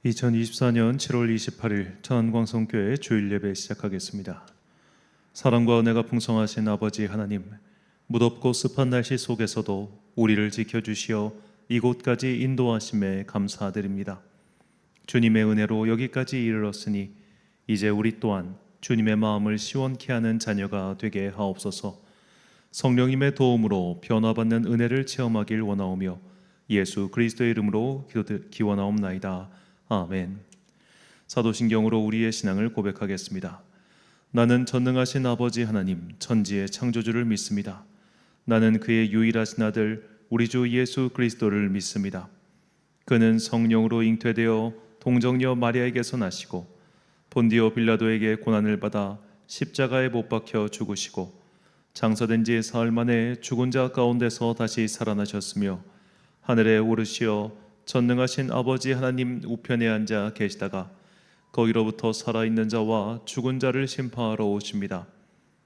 2024년 7월 28일 천안광성교회 주일 예배 시작하겠습니다. 사랑과 은혜가 풍성하신 아버지 하나님, 무덥고 습한 날씨 속에서도 우리를 지켜주시어 이곳까지 인도하심에 감사드립니다. 주님의 은혜로 여기까지 이르렀으니 이제 우리 또한 주님의 마음을 시원케 하는 자녀가 되게 하옵소서. 성령님의 도움으로 변화받는 은혜를 체험하길 원하오며 예수 그리스도의 이름으로 기원하옵나이다. 아멘. 사도신경으로 우리의 신앙을 고백하겠습니다. 나는 전능하신 아버지 하나님 천지의 창조주를 믿습니다. 나는 그의 유일하신 아들 우리 주 예수 그리스도를 믿습니다. 그는 성령으로 잉태되어 동정녀 마리아에게서 나시고 본디오 빌라도에게 고난을 받아 십자가에 못 박혀 죽으시고 장사된 지 사흘 만에 죽은 자 가운데서 다시 살아나셨으며 하늘에 오르시어 전능하신 아버지 하나님 우편에 앉아 계시다가 거기로부터 살아있는 자와 죽은 자를 심판하러 오십니다.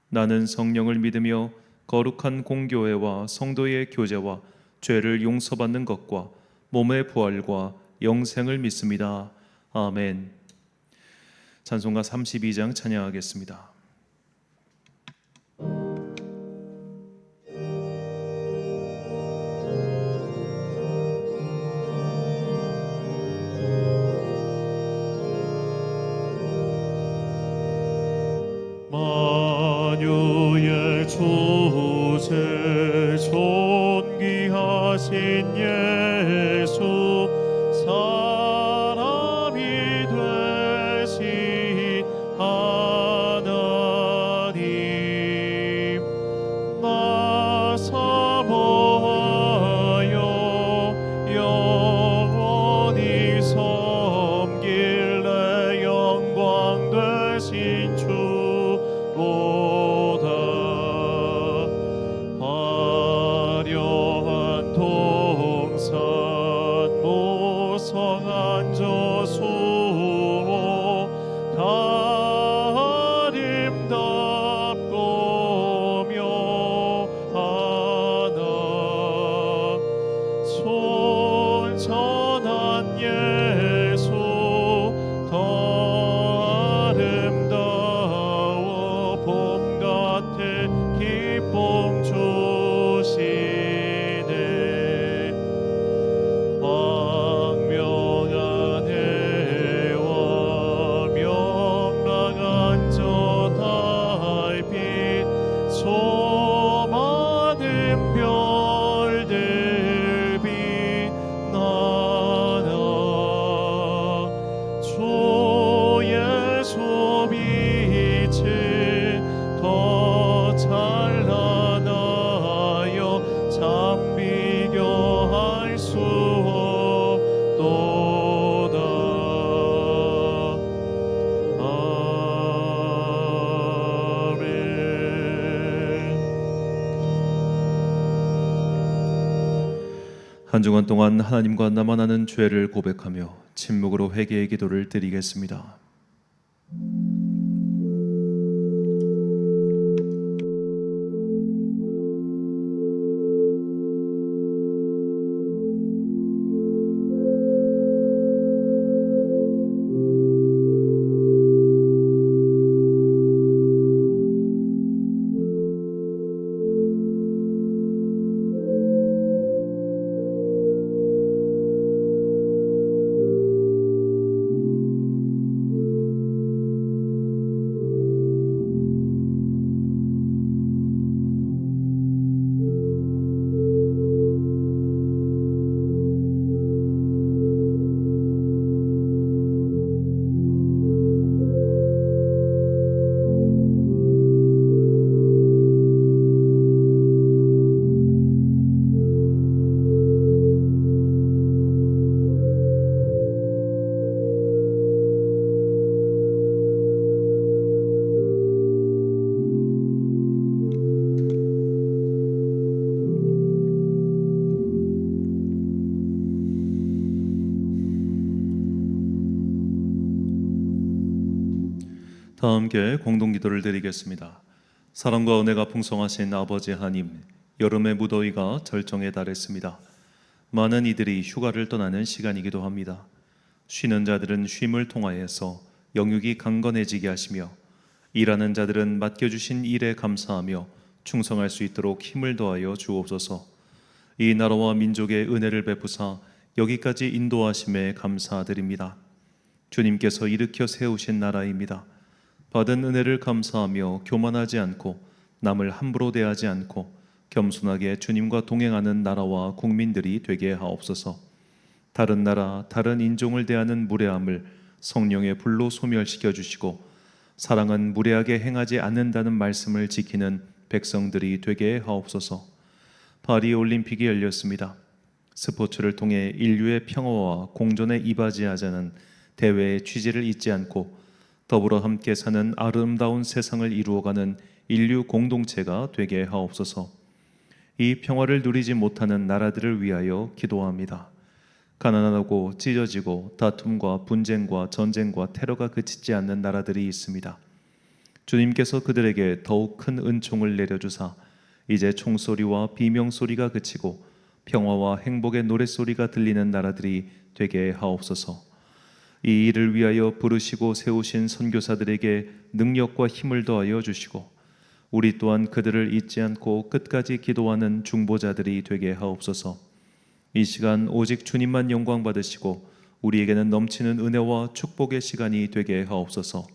나는 성령을 믿으며 거룩한 공교회와 성도의 교제와 죄를 용서받는 것과 몸의 부활과 영생을 믿습니다. 아멘. 찬송가 32장 찬양하겠습니다. 만유의 주제 존귀하신 예수 사람이 되신 하나님 나 사모하여 영원히 섬길래 영광 되신 주 화려한 동산 모성한 저수호 다 아름답고 묘하나 손전한 예수 더 아름다워 봄 같은 기쁨 주시네. 광명한 해와 명랑한 저 달빛 수많은 별들 빛나나 주 예수 빛은 더 찬란하여 참 비교할 수 없도다. 아멘. 한 주간 동안 하나님과 나만 아는 죄를 고백하며 침묵으로 회개의 기도를 드리겠습니다. 다 함께 공동기도를 드리겠습니다. 사랑과 은혜가 풍성하신 아버지 하나님, 여름의 무더위가 절정에 달했습니다. 많은 이들이 휴가를 떠나는 시간이기도 합니다. 쉬는 자들은 쉼을 통하여서 영육이 강건해지게 하시며 일하는 자들은 맡겨주신 일에 감사하며 충성할 수 있도록 힘을 더하여 주옵소서. 이 나라와 민족의 은혜를 베푸사 여기까지 인도하심에 감사드립니다. 주님께서 일으켜 세우신 나라입니다. 받은 은혜를 감사하며 교만하지 않고 남을 함부로 대하지 않고 겸손하게 주님과 동행하는 나라와 국민들이 되게 하옵소서. 다른 나라, 다른 인종을 대하는 무례함을 성령의 불로 소멸시켜 주시고 사랑은 무례하게 행하지 않는다는 말씀을 지키는 백성들이 되게 하옵소서. 파리 올림픽이 열렸습니다. 스포츠를 통해 인류의 평화와 공존에 이바지하자는 대회의 취지를 잊지 않고 더불어 함께 사는 아름다운 세상을 이루어가는 인류 공동체가 되게 하옵소서. 이 평화를 누리지 못하는 나라들을 위하여 기도합니다. 가난하고 찢어지고 다툼과 분쟁과 전쟁과 테러가 그치지 않는 나라들이 있습니다. 주님께서 그들에게 더욱 큰 은총을 내려주사 이제 총소리와 비명소리가 그치고 평화와 행복의 노랫소리가 들리는 나라들이 되게 하옵소서. 이 일을 위하여 부르시고 세우신 선교사들에게 능력과 힘을 더하여 주시고 우리 또한 그들을 잊지 않고 끝까지 기도하는 중보자들이 되게 하옵소서. 이 시간 오직 주님만 영광 받으시고 우리에게는 넘치는 은혜와 축복의 시간이 되게 하옵소서.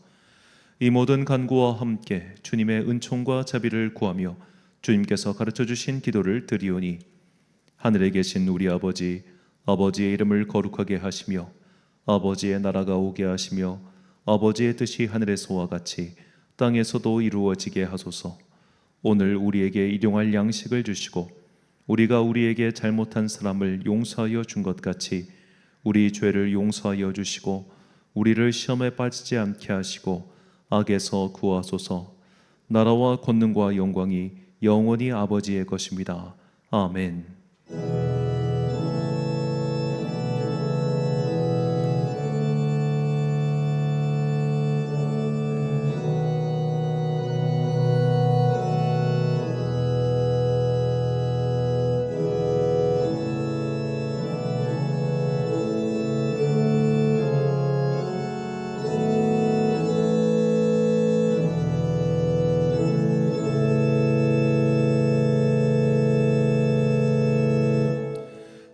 이 모든 간구와 함께 주님의 은총과 자비를 구하며 주님께서 가르쳐 주신 기도를 드리오니 하늘에 계신 우리 아버지, 아버지의 이름을 거룩하게 하시며 아버지의 나라가 오게 하시며 아버지의 뜻이 하늘에서와 같이 땅에서도 이루어지게 하소서. 오늘 우리에게 일용할 양식을 주시고 우리가 우리에게 잘못한 사람을 용서하여 준 것 같이 우리 죄를 용서하여 주시고 우리를 시험에 빠지지 않게 하시고 악에서 구하소서. 나라와 권능과 영광이 영원히 아버지의 것입니다. 아멘.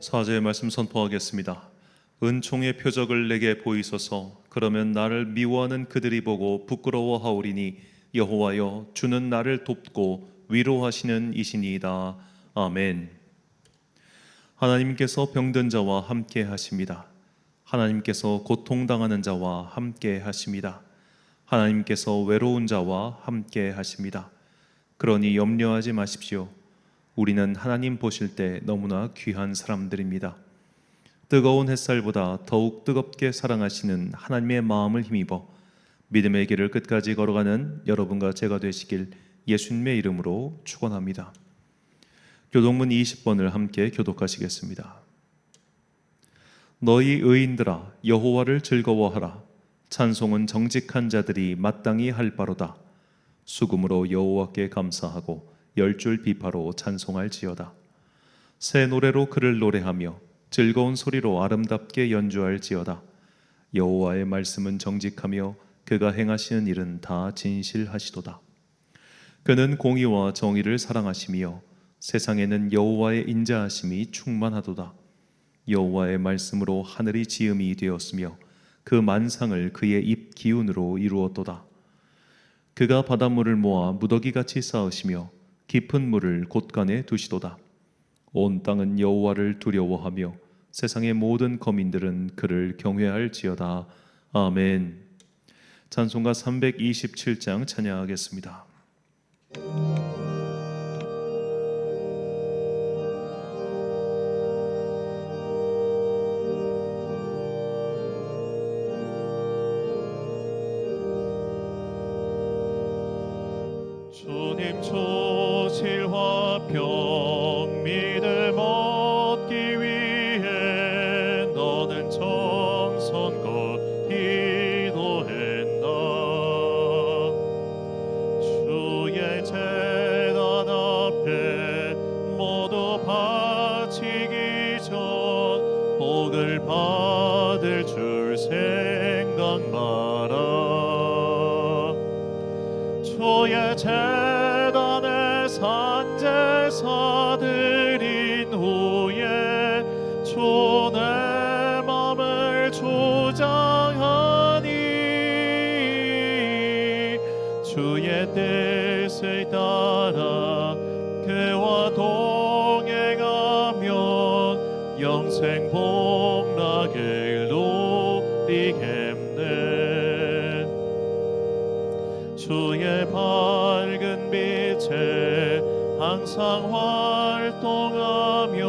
사제의 말씀 선포하겠습니다. 은총의 표적을 내게 보이소서. 그러면 나를 미워하는 그들이 보고 부끄러워하오리니 여호와여 주는 나를 돕고 위로하시는 이시니이다. 아멘. 하나님께서 병든 자와 함께 하십니다. 하나님께서 고통당하는 자와 함께 하십니다. 하나님께서 외로운 자와 함께 하십니다. 그러니 염려하지 마십시오. 우리는 하나님 보실 때 너무나 귀한 사람들입니다. 뜨거운 햇살보다 더욱 뜨겁게 사랑하시는 하나님의 마음을 힘입어 믿음의 길을 끝까지 걸어가는 여러분과 제가 되시길 예수님의 이름으로 축원합니다. 교독문 20번을 함께 교독하시겠습니다. 너희 의인들아 여호와를 즐거워하라. 찬송은 정직한 자들이 마땅히 할 바로다. 수금으로 여호와께 감사하고 열줄 비파로 찬송할지어다. 새 노래로 그를 노래하며 즐거운 소리로 아름답게 연주할지어다. 여호와의 말씀은 정직하며 그가 행하시는 일은 다 진실하시도다. 그는 공의와 정의를 사랑하시며 세상에는 여호와의 인자하심이 충만하도다. 여호와의 말씀으로 하늘이 지음이 되었으며 그 만상을 그의 입 기운으로 이루었도다. 그가 바닷물을 모아 무더기같이 쌓으시며 깊은 물을 곳간에 두시도다. 온 땅은 여호와를 두려워하며 세상의 모든 거민들은 그를 경외할지어다. 아멘. 찬송가 327장 찬양하겠습니다. 주님 조실과 병미를 얻기 위해 너는 정성껏 기도했나. 주의 제단 앞에 모두 바치기 전 복을 받을 줄 영생 복락을 누리겠네. 주의 밝은 빛에 항상 활동하며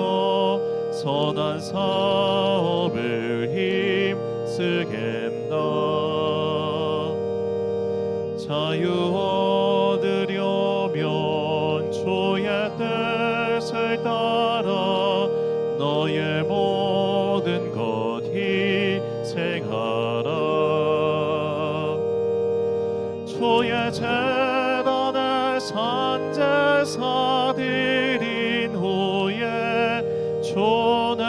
선한 사업을 힘쓰겠나. 자유 얻으려면 주의 뜻을 따라 너의 모든 것 희생하라. 주의 재단에 산제사 드린 후에 주 내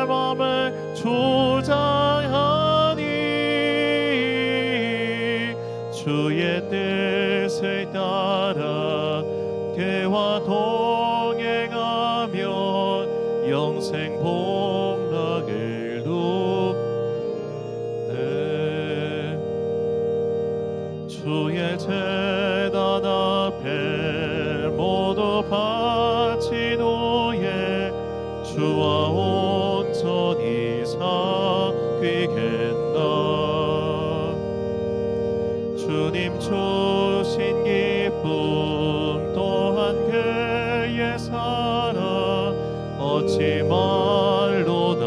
맘을 주장하니 주의 뜻을 따라 그와 동행하며 영생 복락을 누리네. 주의 제단 앞에 모두 바친 후에 주와 온전히 사귀겠나. 주님 주신 기쁨 또한 그의 사랑 어찌 말로 다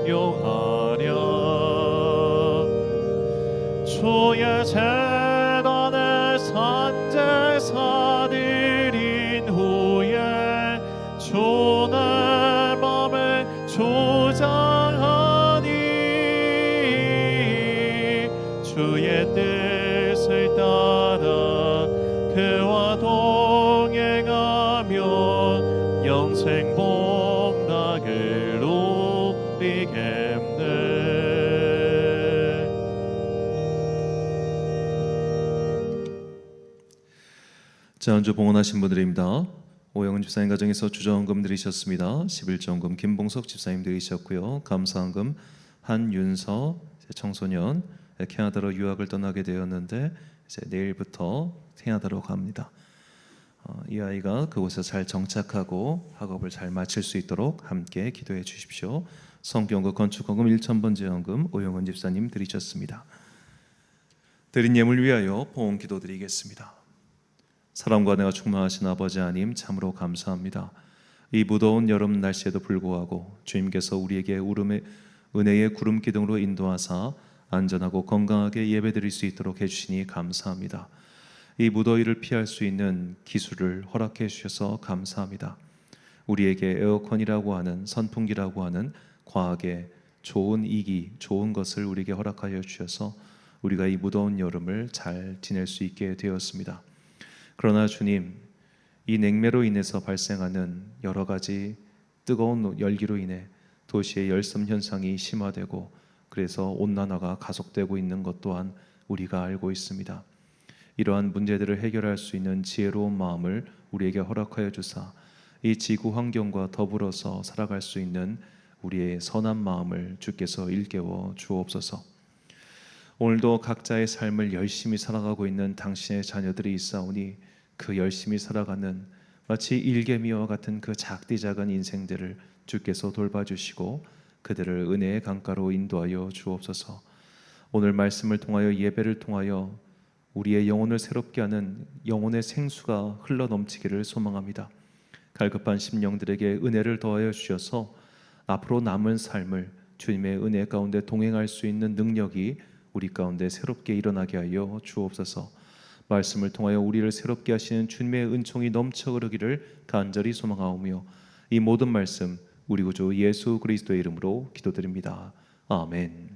용하랴. 주의 재단에 산제사 드린 후에 주 내 맘을 주장하니 주의 뜻을 따라 그와 동행하며 영생 복락을 누리겠네. 자, 언주 봉헌하신 분들입니다. 오영은 집사님 가정에서 주저헌금 드리셨습니다. 11조헌금 김봉석 집사님 드리셨고요. 감사헌금 한윤서 청소년 캐나다로 유학을 떠나게 되었는데 이제 내일부터 캐나다로 갑니다. 이 아이가 그곳에서 잘 정착하고 학업을 잘 마칠 수 있도록 함께 기도해 주십시오. 성경과 건축헌금 1,000번째 헌금 오영은 집사님 드리셨습니다. 드린 예물 위하여 봉헌 기도 드리겠습니다. 사랑과 은혜가 충만하신 아버지 하나님 참으로 감사합니다. 이 무더운 여름 날씨에도 불구하고 주님께서 우리에게 은혜의 구름 기둥으로 인도하사 안전하고 건강하게 예배드릴 수 있도록 해주시니 감사합니다. 이 무더위를 피할 수 있는 기술을 허락해 주셔서 감사합니다. 우리에게 에어컨이라고 하는 선풍기라고 하는 과학의 좋은 이기, 좋은 것을 우리에게 허락하여 주셔서 우리가 이 무더운 여름을 잘 지낼 수 있게 되었습니다. 그러나 주님, 이 냉매로 인해서 발생하는 여러 가지 뜨거운 열기로 인해 도시의 열섬 현상이 심화되고 그래서 온난화가 가속되고 있는 것 또한 우리가 알고 있습니다. 이러한 문제들을 해결할 수 있는 지혜로운 마음을 우리에게 허락하여 주사 이 지구 환경과 더불어서 살아갈 수 있는 우리의 선한 마음을 주께서 일깨워 주옵소서. 오늘도 각자의 삶을 열심히 살아가고 있는 당신의 자녀들이 있사오니 그 열심히 살아가는 마치 일개미와 같은 그 작디 작은 인생들을 주께서 돌봐주시고 그들을 은혜의 강가로 인도하여 주옵소서. 오늘 말씀을 통하여 예배를 통하여 우리의 영혼을 새롭게 하는 영혼의 생수가 흘러넘치기를 소망합니다. 갈급한 심령들에게 은혜를 더하여 주셔서 앞으로 남은 삶을 주님의 은혜 가운데 동행할 수 있는 능력이 우리 가운데 새롭게 일어나게 하여 주옵소서. 말씀을 통하여 우리를 새롭게 하시는 주님의 은총이 넘쳐 흐르기를 간절히 소망하오며 이 모든 말씀 우리 구주 예수 그리스도의 이름으로 기도드립니다. 아멘.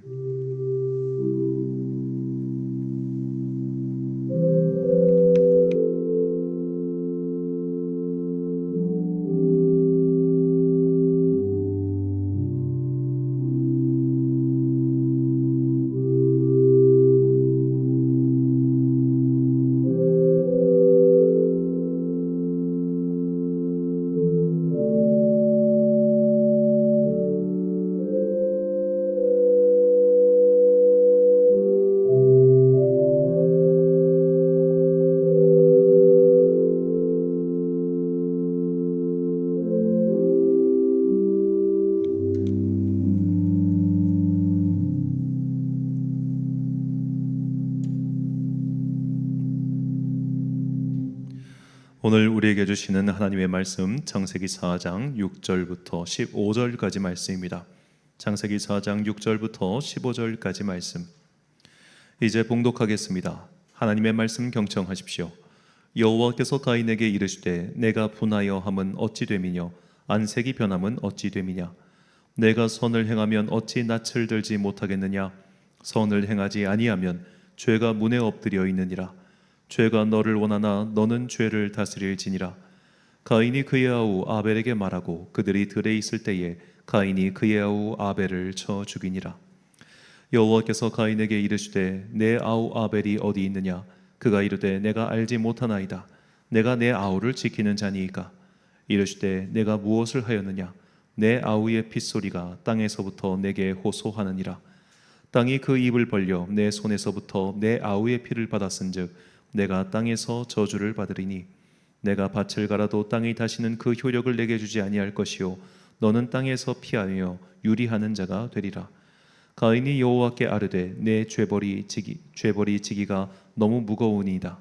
오늘 우리에게 주시는 하나님의 말씀 창세기 4장 6절부터 15절까지 말씀입니다. 창세기 4장 6절부터 15절까지 말씀. 이제 봉독하겠습니다. 하나님의 말씀 경청하십시오. 여호와께서 가인에게 이르시되 내가 분하여 함은 어찌 됨이뇨 안색이 변함은 어찌 됨이냐 내가 선을 행하면 어찌 낯을 들지 못하겠느냐 선을 행하지 아니하면 죄가 문에 엎드려 있느니라 죄가 너를 원하나 너는 죄를 다스릴지니라 가인이 그의 아우 아벨에게 말하고 그들이 들에 있을 때에 가인이 그의 아우 아벨을 쳐 죽이니라 여호와께서 가인에게 이르시되 내 아우 아벨이 어디 있느냐 그가 이르되 내가 알지 못하나이다 내가 내 아우를 지키는 자니이까 이르시되 내가 무엇을 하였느냐 내 아우의 핏소리가 땅에서부터 내게 호소하느니라 땅이 그 입을 벌려 내 손에서부터 내 아우의 피를 받았은즉 내가 땅에서 저주를 받으리니 내가 밭을 갈아도 땅이 다시는 그 효력을 내게 주지 아니할 것이요 너는 땅에서 피하여 유리하는 자가 되리라 가인이 여호와께 아뢰되 내 죄벌이 지기가 너무 무거우니이다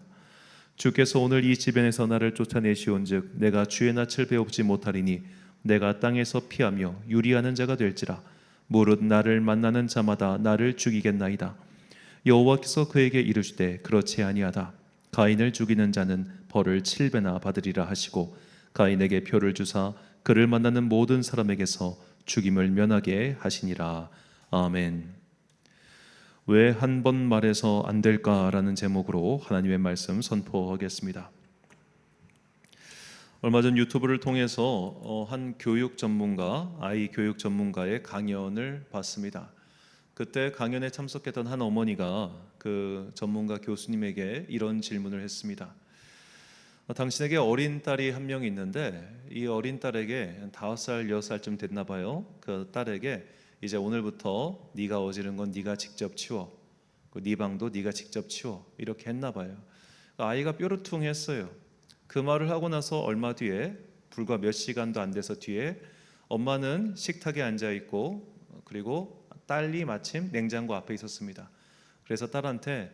주께서 오늘 이 지변에서 나를 쫓아내시온즉 내가 주의 낯을 배우지 못하리니 내가 땅에서 피하며 유리하는 자가 될지라 무릇 나를 만나는 자마다 나를 죽이겠나이다 여호와께서 그에게 이르시되 그렇지 아니하다 가인을 죽이는 자는 벌을 7배나 받으리라 하시고 가인에게 표를 주사 그를 만나는 모든 사람에게서 죽임을 면하게 하시니라. 아멘. 왜 한 번 말해서 안 될까라는 제목으로 하나님의 말씀 선포하겠습니다. 얼마 전 유튜브를 통해서 한 교육 전문가, 아이 교육 전문가의 강연을 봤습니다. 그때 강연에 참석했던 한 어머니가 그 전문가 교수님에게 이런 질문을 했습니다. 당신에게 어린 딸이 한 명 있는데 이 어린 딸에게 5살, 6살쯤 됐나 봐요. 그 딸에게 이제 오늘부터 네가 어지른 건 네가 직접 치워. 네 방도 네가 직접 치워. 이렇게 했나 봐요. 아이가 뾰루퉁했어요. 그 말을 하고 나서 얼마 뒤에 불과 몇 시간도 안 돼서 뒤에 엄마는 식탁에 앉아 있고 그리고 딸이 마침 냉장고 앞에 있었습니다. 그래서 딸한테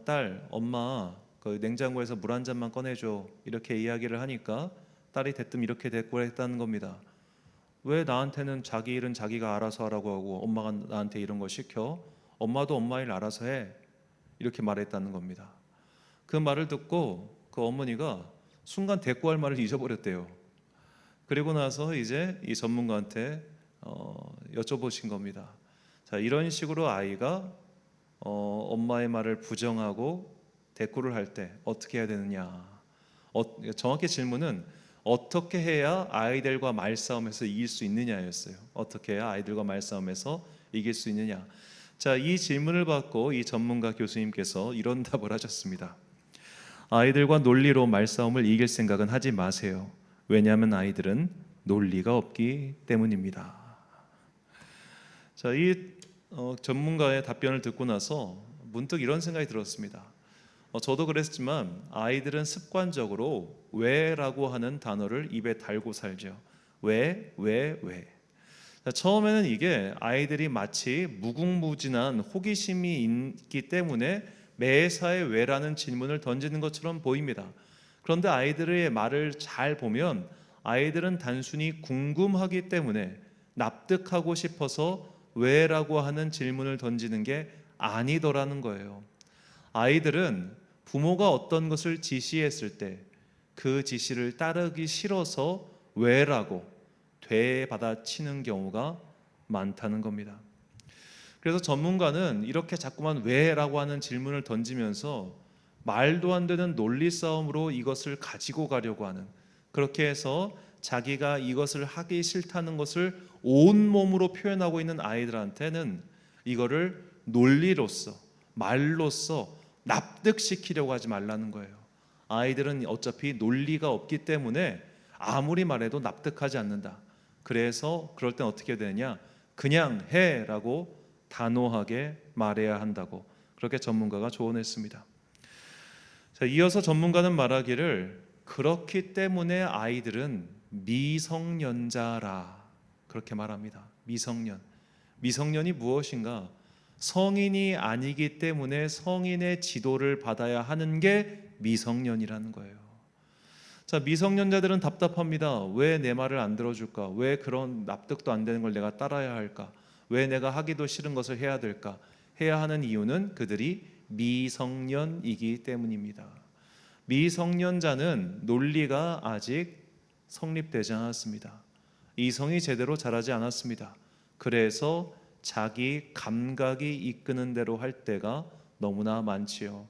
딸, 엄마 그 냉장고에서 물 한 잔만 꺼내줘 이렇게 이야기를 하니까 딸이 대뜸 이렇게 대꾸를 했다는 겁니다. 왜 나한테는 자기 일은 자기가 알아서 하라고 하고 엄마가 나한테 이런 거 시켜? 엄마도 엄마 일 알아서 해 이렇게 말했다는 겁니다. 그 말을 듣고 그 어머니가 순간 대꾸할 말을 잊어버렸대요. 그리고 나서 이제 이 전문가한테 여쭤보신 겁니다. 자, 이런 식으로 아이가 엄마의 말을 부정하고 대꾸를 할 때 어떻게 해야 되느냐? 정확히 질문은 어떻게 해야 아이들과 말싸움에서 이길 수 있느냐였어요. 어떻게 해야 아이들과 말싸움에서 이길 수 있느냐? 자, 이 질문을 받고 이 전문가 교수님께서 이런 답을 하셨습니다. 아이들과 논리로 말싸움을 이길 생각은 하지 마세요. 왜냐하면 아이들은 논리가 없기 때문입니다. 자, 이 전문가의 답변을 듣고 나서 문득 이런 생각이 들었습니다. 저도 그랬지만 아이들은 습관적으로 왜라고 하는 단어를 입에 달고 살죠. 왜. 자, 처음에는 이게 아이들이 마치 무궁무진한 호기심이 있기 때문에 매사에 왜라는 질문을 던지는 것처럼 보입니다. 그런데 아이들의 말을 잘 보면 아이들은 단순히 궁금하기 때문에 납득하고 싶어서 왜라고 하는 질문을 던지는 게 아니더라는 거예요. 아이들은 부모가 어떤 것을 지시했을 때 그 지시를 따르기 싫어서 왜라고 되받아치는 경우가 많다는 겁니다. 그래서 전문가는 이렇게 자꾸만 왜라고 하는 질문을 던지면서 말도 안 되는 논리 싸움으로 이것을 가지고 가려고 하는, 그렇게 해서 자기가 이것을 하기 싫다는 것을 온몸으로 표현하고 있는 아이들한테는 이거를 논리로서 말로써 납득시키려고 하지 말라는 거예요. 아이들은 어차피 논리가 없기 때문에 아무리 말해도 납득하지 않는다. 그래서 그럴 땐 어떻게 되느냐? 그냥 해라고 단호하게 말해야 한다고 그렇게 전문가가 조언했습니다. 자, 이어서 전문가는 말하기를 그렇기 때문에 아이들은 미성년자라 그렇게 말합니다. 미성년이 무엇인가? 성인이 아니기 때문에 성인의 지도를 받아야 하는 게 미성년이라는 거예요. 자, 미성년자들은 답답합니다. 왜 내 말을 안 들어줄까? 왜 그런 납득도 안 되는 걸 내가 따라야 할까? 왜 내가 하기도 싫은 것을 해야 될까? 해야 하는 이유는 그들이 미성년이기 때문입니다. 미성년자는 논리가 아직 성립되지 않았습니다. 이성이 제대로 자라지 않았습니다. 그래서 자기 감각이 이끄는 대로 할 때가 너무나 많지요.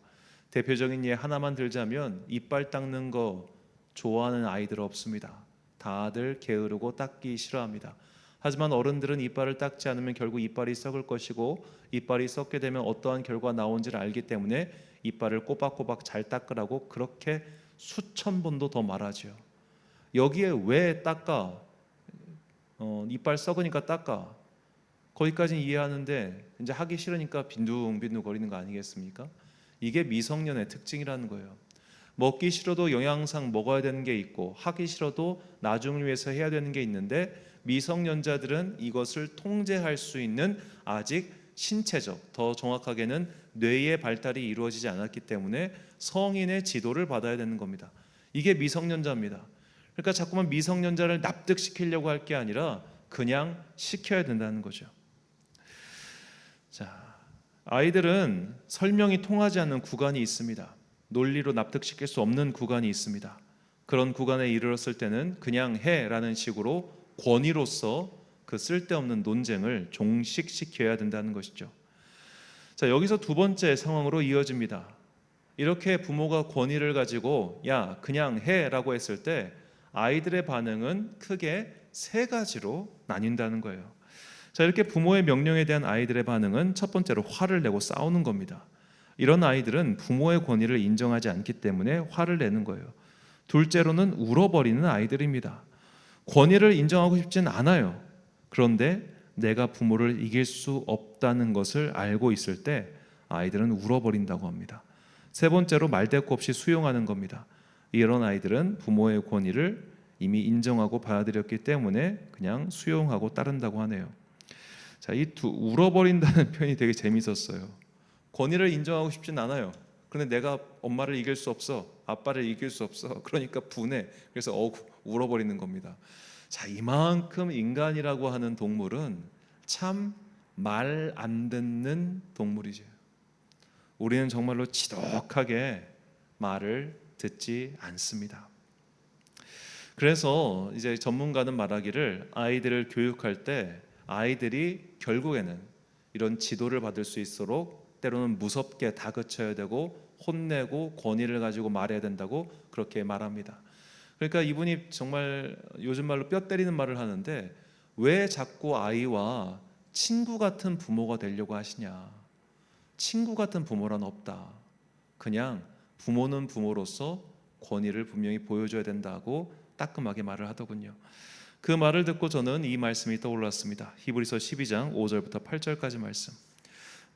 대표적인 예 하나만 들자면 이빨 닦는 거 좋아하는 아이들 없습니다. 다들 게으르고 닦기 싫어합니다. 하지만 어른들은 이빨을 닦지 않으면 결국 이빨이 썩을 것이고 이빨이 썩게 되면 어떠한 결과가 나온지를 알기 때문에 이빨을 꼬박꼬박 잘 닦으라고 그렇게 수천 번도 더 말하죠. 여기에 왜 닦아? 이빨 썩으니까 닦아. 거기까지는 이해하는데 이제 하기 싫으니까 빈둥빈둥 거리는 거 아니겠습니까? 이게 미성년의 특징이라는 거예요. 먹기 싫어도 영양상 먹어야 되는 게 있고 하기 싫어도 나중을 위해서 해야 되는 게 있는데 미성년자들은 이것을 통제할 수 있는 아직 신체적, 더 정확하게는 뇌의 발달이 이루어지지 않았기 때문에 성인의 지도를 받아야 되는 겁니다. 이게 미성년자입니다. 그러니까 자꾸만 미성년자를 납득시키려고 할 게 아니라 그냥 시켜야 된다는 거죠. 자, 아이들은 설명이 통하지 않는 구간이 있습니다. 논리로 납득시킬 수 없는 구간이 있습니다. 그런 구간에 이르렀을 때는 그냥 해라는 식으로 권위로서 그 쓸데없는 논쟁을 종식시켜야 된다는 것이죠. 자, 여기서 두 번째 상황으로 이어집니다. 이렇게 부모가 권위를 가지고 야 그냥 해라고 했을 때 아이들의 반응은 크게 세 가지로 나뉜다는 거예요. 자, 이렇게 부모의 명령에 대한 아이들의 반응은 첫 번째로 화를 내고 싸우는 겁니다. 이런 아이들은 부모의 권위를 인정하지 않기 때문에 화를 내는 거예요. 둘째로는 울어버리는 아이들입니다. 권위를 인정하고 싶진 않아요. 그런데 내가 부모를 이길 수 없다는 것을 알고 있을 때 아이들은 울어버린다고 합니다. 세 번째로 말대꾸 없이 수용하는 겁니다. 이런 아이들은 부모의 권위를 이미 인정하고 받아들였기 때문에 그냥 수용하고 따른다고 하네요. 자, 이 울어버린다는 표현이 되게 재밌었어요. 권위를 인정하고 싶진 않아요. 그런데 내가 엄마를 이길 수 없어, 아빠를 이길 수 없어. 그러니까 분해. 그래서 울어버리는 겁니다. 자, 이만큼 인간이라고 하는 동물은 참 말 안 듣는 동물이죠. 우리는 정말로 지독하게 말을 듣지 않습니다. 그래서 이제 전문가는 말하기를 아이들을 교육할 때 아이들이 결국에는 이런 지도를 받을 수 있도록 때로는 무섭게 다그쳐야 되고 혼내고 권위를 가지고 말해야 된다고 그렇게 말합니다. 그러니까 이분이 정말 요즘 말로 뼈 때리는 말을 하는데 왜 자꾸 아이와 친구 같은 부모가 되려고 하시냐. 친구 같은 부모란 없다. 그냥 부모는 부모로서 권위를 분명히 보여줘야 된다고 따끔하게 말을 하더군요. 그 말을 듣고 저는 이 말씀이 떠올랐습니다. 히브리서 12장 5절부터 8절까지 말씀.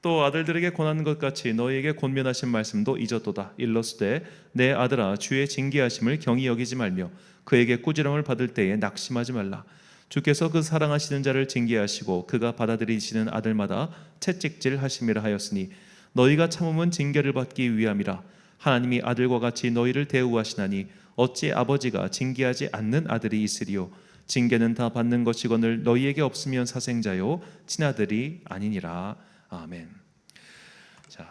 또 아들들에게 권하는 것 같이 너희에게 권면하신 말씀도 잊었도다. 일러스되 내 아들아 주의 징계하심을 경히 여기지 말며 그에게 꾸지람을 받을 때에 낙심하지 말라. 주께서 그 사랑하시는 자를 징계하시고 그가 받아들이시는 아들마다 채찍질 하심이라 하였으니 너희가 참음은 징계를 받기 위함이라. 하나님이 아들과 같이 너희를 대우하시나니 어찌 아버지가 징계하지 않는 아들이 있으리요. 징계는 다 받는 것이거늘 너희에게 없으면 사생자요 친아들이 아니니라. 아멘. 자,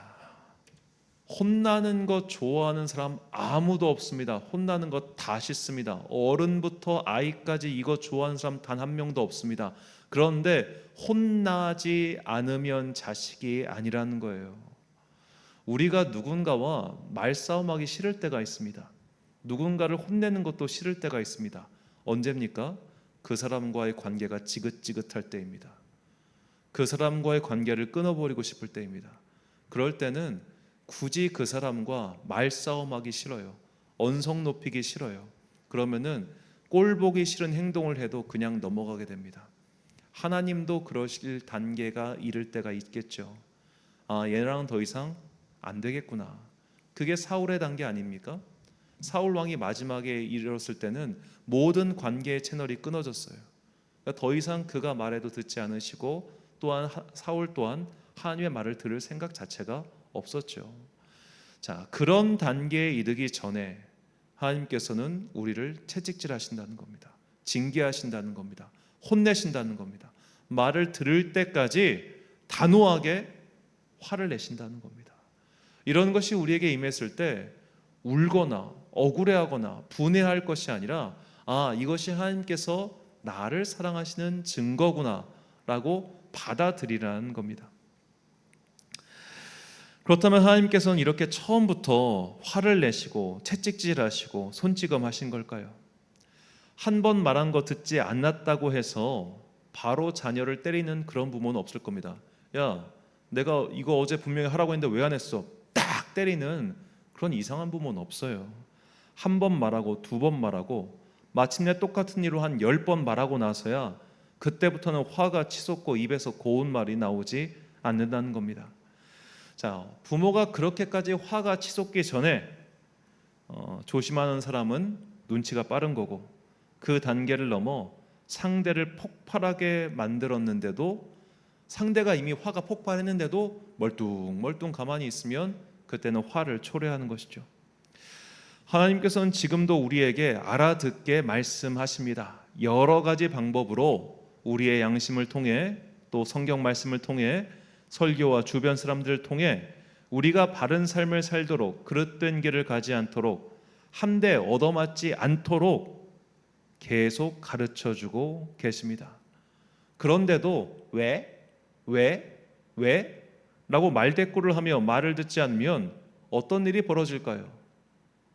혼나는 것 좋아하는 사람 아무도 없습니다. 혼나는 것 다 싫습니다. 어른부터 아이까지 이거 좋아하는 사람 단 한 명도 없습니다. 그런데 혼나지 않으면 자식이 아니라는 거예요. 우리가 누군가와 말싸움하기 싫을 때가 있습니다. 누군가를 혼내는 것도 싫을 때가 있습니다. 언제입니까? 그 사람과의 관계가 지긋지긋할 때입니다. 그 사람과의 관계를 끊어버리고 싶을 때입니다. 그럴 때는 굳이 그 사람과 말싸움하기 싫어요. 언성 높이기 싫어요. 그러면은 꼴 보기 싫은 행동을 해도 그냥 넘어가게 됩니다. 하나님도 그러실 단계가 이를 때가 있겠죠. 아, 얘랑 더 이상 안 되겠구나. 그게 사울의 단계 아닙니까? 사울 왕이 마지막에 이르렀을 때는 모든 관계의 채널이 끊어졌어요. 그러니까 더 이상 그가 말해도 듣지 않으시고 또한 사울 또한 하나님의 말을 들을 생각 자체가 없었죠. 자, 그런 단계에 이르기 전에 하나님께서는 우리를 채찍질하신다는 겁니다. 징계하신다는 겁니다. 혼내신다는 겁니다. 말을 들을 때까지 단호하게 화를 내신다는 겁니다. 이런 것이 우리에게 임했을 때 울거나 억울해하거나 분해할 것이 아니라 이것이 하나님께서 나를 사랑하시는 증거구나 라고 받아들이라는 겁니다. 그렇다면 하나님께서는 이렇게 처음부터 화를 내시고 채찍질하시고 손찌검하신 걸까요? 한 번 말한 거 듣지 않았다고 해서 바로 자녀를 때리는 그런 부모는 없을 겁니다. 야, 내가 이거 어제 분명히 하라고 했는데 왜 안 했어? 딱 때리는 그런 이상한 부모는 없어요. 한 번 말하고 두 번 말하고 마침내 똑같은 일을 한 10번 말하고 나서야 그때부터는 화가 치솟고 입에서 고운 말이 나오지 않는다는 겁니다. 자, 부모가 그렇게까지 화가 치솟기 전에 조심하는 사람은 눈치가 빠른 거고, 그 단계를 넘어 상대를 폭발하게 만들었는데도, 상대가 이미 화가 폭발했는데도 멀뚱멀뚱 가만히 있으면 그때는 화를 초래하는 것이죠. 하나님께서는 지금도 우리에게 알아듣게 말씀하십니다. 여러 가지 방법으로 우리의 양심을 통해, 또 성경 말씀을 통해, 설교와 주변 사람들을 통해 우리가 바른 삶을 살도록, 그릇된 길을 가지 않도록, 한데 얻어맞지 않도록 계속 가르쳐주고 계십니다. 그런데도 왜? 라고 말대꾸를 하며 말을 듣지 않으면 어떤 일이 벌어질까요?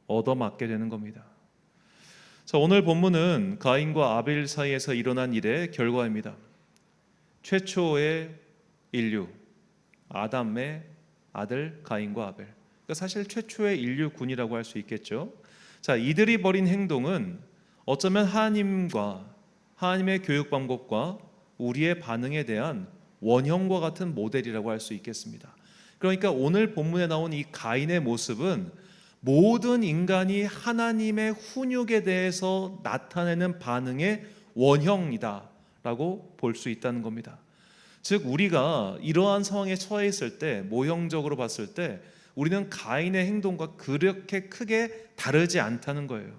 얻어맞게 되는 겁니다. 자, 오늘 본문은 가인과 아벨 사이에서 일어난 일의 결과입니다. 최초의 인류, 아담의 아들 가인과 아벨. 그러니까 사실 최초의 인류군이라고 할 수 있겠죠. 자, 이들이 벌인 행동은 어쩌면 하나님의 교육 방법과 우리의 반응에 대한 원형과 같은 모델이라고 할 수 있겠습니다. 그러니까 오늘 본문에 나온 이 가인의 모습은 모든 인간이 하나님의 훈육에 대해서 나타내는 반응의 원형이다라고 볼 수 있다는 겁니다. 즉, 우리가 이러한 상황에 처해 있을 때, 모형적으로 봤을 때 우리는 가인의 행동과 그렇게 크게 다르지 않다는 거예요.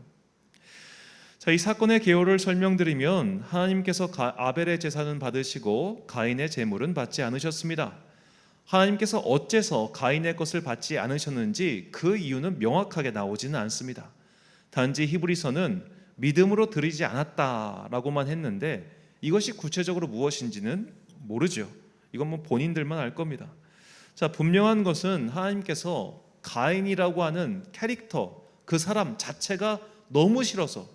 자, 이 사건의 개요를 설명드리면, 하나님께서 아벨의 제사는 받으시고 가인의 제물은 받지 않으셨습니다. 하나님께서 어째서 가인의 것을 받지 않으셨는지 그 이유는 명확하게 나오지는 않습니다. 단지 히브리서는 믿음으로 드리지 않았다라고만 했는데, 이것이 구체적으로 무엇인지는 모르죠. 이건 뭐 본인들만 알 겁니다. 자, 분명한 것은 하나님께서 가인이라고 하는 캐릭터, 그 사람 자체가 너무 싫어서,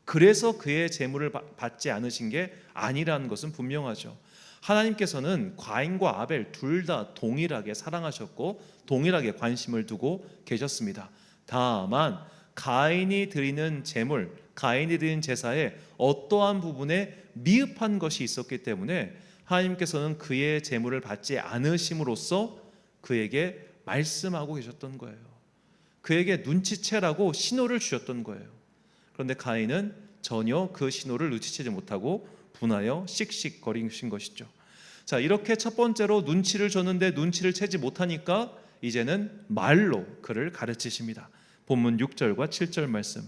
그래서 그의 제물을 받지 않으신 게 아니라는 것은 분명하죠. 하나님께서는 가인과 아벨 둘 다 동일하게 사랑하셨고 동일하게 관심을 두고 계셨습니다. 다만 가인이 드리는 제물, 가인이 드리는 제사에 어떠한 부분에 미흡한 것이 있었기 때문에 하나님께서는 그의 제물을 받지 않으심으로써 그에게 말씀하고 계셨던 거예요. 그에게 눈치채라고 신호를 주셨던 거예요. 그런데 가인은 전혀 그 신호를 눈치채지 못하고 분하여 씩씩거리신 것이죠. 자, 이렇게 첫 번째로 눈치를 줬는데 눈치를 채지 못하니까 이제는 말로 그를 가르치십니다. 본문 6절과 7절 말씀.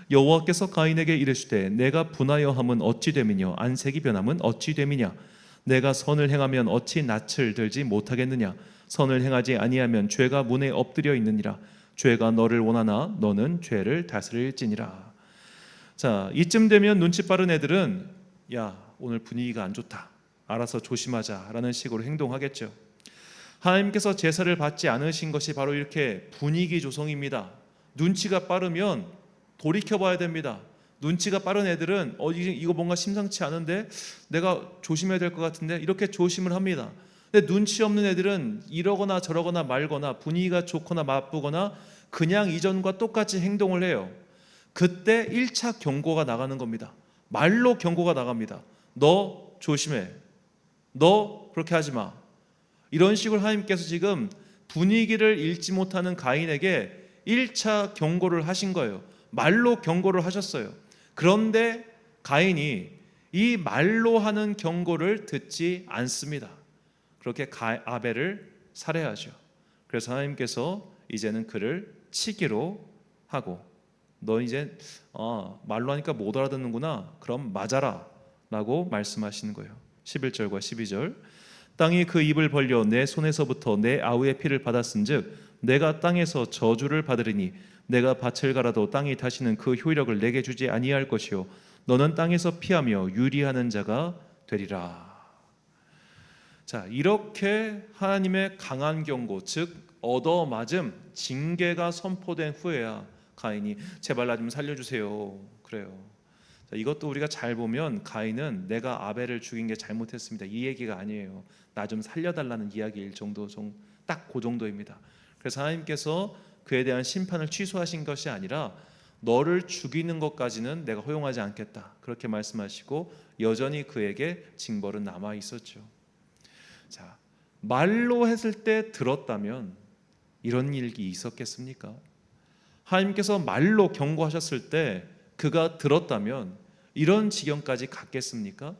여호와께서 가인에게 이르시되 내가 분하여 함은 어찌 됨이뇨 안색이 변함은 어찌 됨이냐 내가 선을 행하면 어찌 낯을 들지 못하겠느냐 선을 행하지 아니하면 죄가 문에 엎드려 있느니라 죄가 너를 원하나 너는 죄를 다스릴지니라. 자, 이쯤 되면 눈치 빠른 애들은 야, 오늘 분위기가 안 좋다, 알아서 조심하자라는 식으로 행동하겠죠. 하나님께서 제사를 받지 않으신 것이 바로 이렇게 분위기 조성입니다. 눈치가 빠르면 돌이켜봐야 됩니다. 눈치가 빠른 애들은 이거 뭔가 심상치 않은데 내가 조심해야 될 것 같은데 이렇게 조심을 합니다. 근데 눈치 없는 애들은 이러거나 저러거나 말거나 분위기가 좋거나 나쁘거나 그냥 이전과 똑같이 행동을 해요. 그때 1차 경고가 나가는 겁니다. 말로 경고가 나갑니다. 너 조심해. 너 그렇게 하지 마. 이런 식으로 하나님께서 지금 분위기를 읽지 못하는 가인에게 1차 경고를 하신 거예요. 말로 경고를 하셨어요. 그런데 가인이 이 말로 하는 경고를 듣지 않습니다. 그렇게 아벨을 살해하죠. 그래서 하나님께서 이제는 그를 치기로 하고 너 이제 말로 하니까 못 알아듣는구나. 그럼 맞아라 라고 말씀하시는 거예요. 11절과 12절. 땅이 그 입을 벌려 내 손에서부터 내 아우의 피를 받았은즉 내가 땅에서 저주를 받으리니 내가 밭을 갈아도 땅이 다시는 그 효력을 내게 주지 아니할 것이요 너는 땅에서 피하며 유리하는 자가 되리라. 자, 이렇게 하나님의 강한 경고, 즉 얻어맞음, 징계가 선포된 후에야 가인이 제발 나 좀 살려주세요 그래요. 자, 이것도 우리가 잘 보면 가인은 내가 아벨을 죽인 게 잘못했습니다 이 얘기가 아니에요. 나 좀 살려달라는 이야기일 정도, 딱 그 정도입니다. 그래서 하나님께서 그에 대한 심판을 취소하신 것이 아니라 너를 죽이는 것까지는 내가 허용하지 않겠다 그렇게 말씀하시고 여전히 그에게 징벌은 남아 있었죠. 자, 말로 했을 때 들었다면 이런 일이 있었겠습니까? 하나님께서 말로 경고하셨을 때 그가 들었다면 이런 지경까지 갔겠습니까?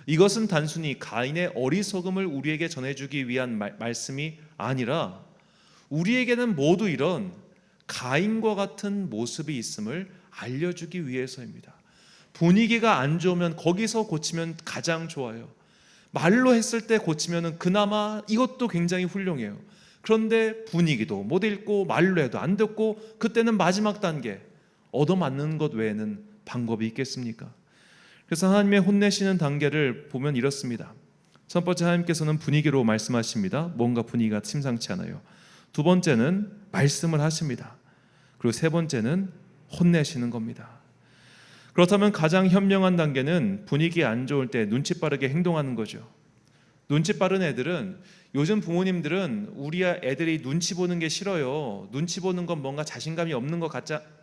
이것은 단순히 가인의 어리석음을 우리에게 전해주기 위한 말씀이 아니라 우리에게는 모두 이런 가인과 같은 모습이 있음을 알려주기 위해서입니다. 분위기가 안 좋으면 거기서 고치면 가장 좋아요. 말로 했을 때 고치면 그나마 이것도 굉장히 훌륭해요. 그런데 분위기도 못 읽고 말로 해도 안 듣고 그때는 마지막 단계 얻어맞는 것 외에는 방법이 있겠습니까? 그래서 하나님의 혼내시는 단계를 보면 이렇습니다. 첫 번째, 하나님께서는 분위기로 말씀하십니다. 뭔가 분위기가 심상치 않아요. 두 번째는 말씀을 하십니다. 그리고 세 번째는 혼내시는 겁니다. 그렇다면 가장 현명한 단계는 분위기 안 좋을 때 눈치 빠르게 행동하는 거죠. 눈치 빠른 애들은, 요즘 부모님들은 우리 애들이 눈치 보는 게 싫어요. 눈치 보는 건 뭔가 자신감이 없는 것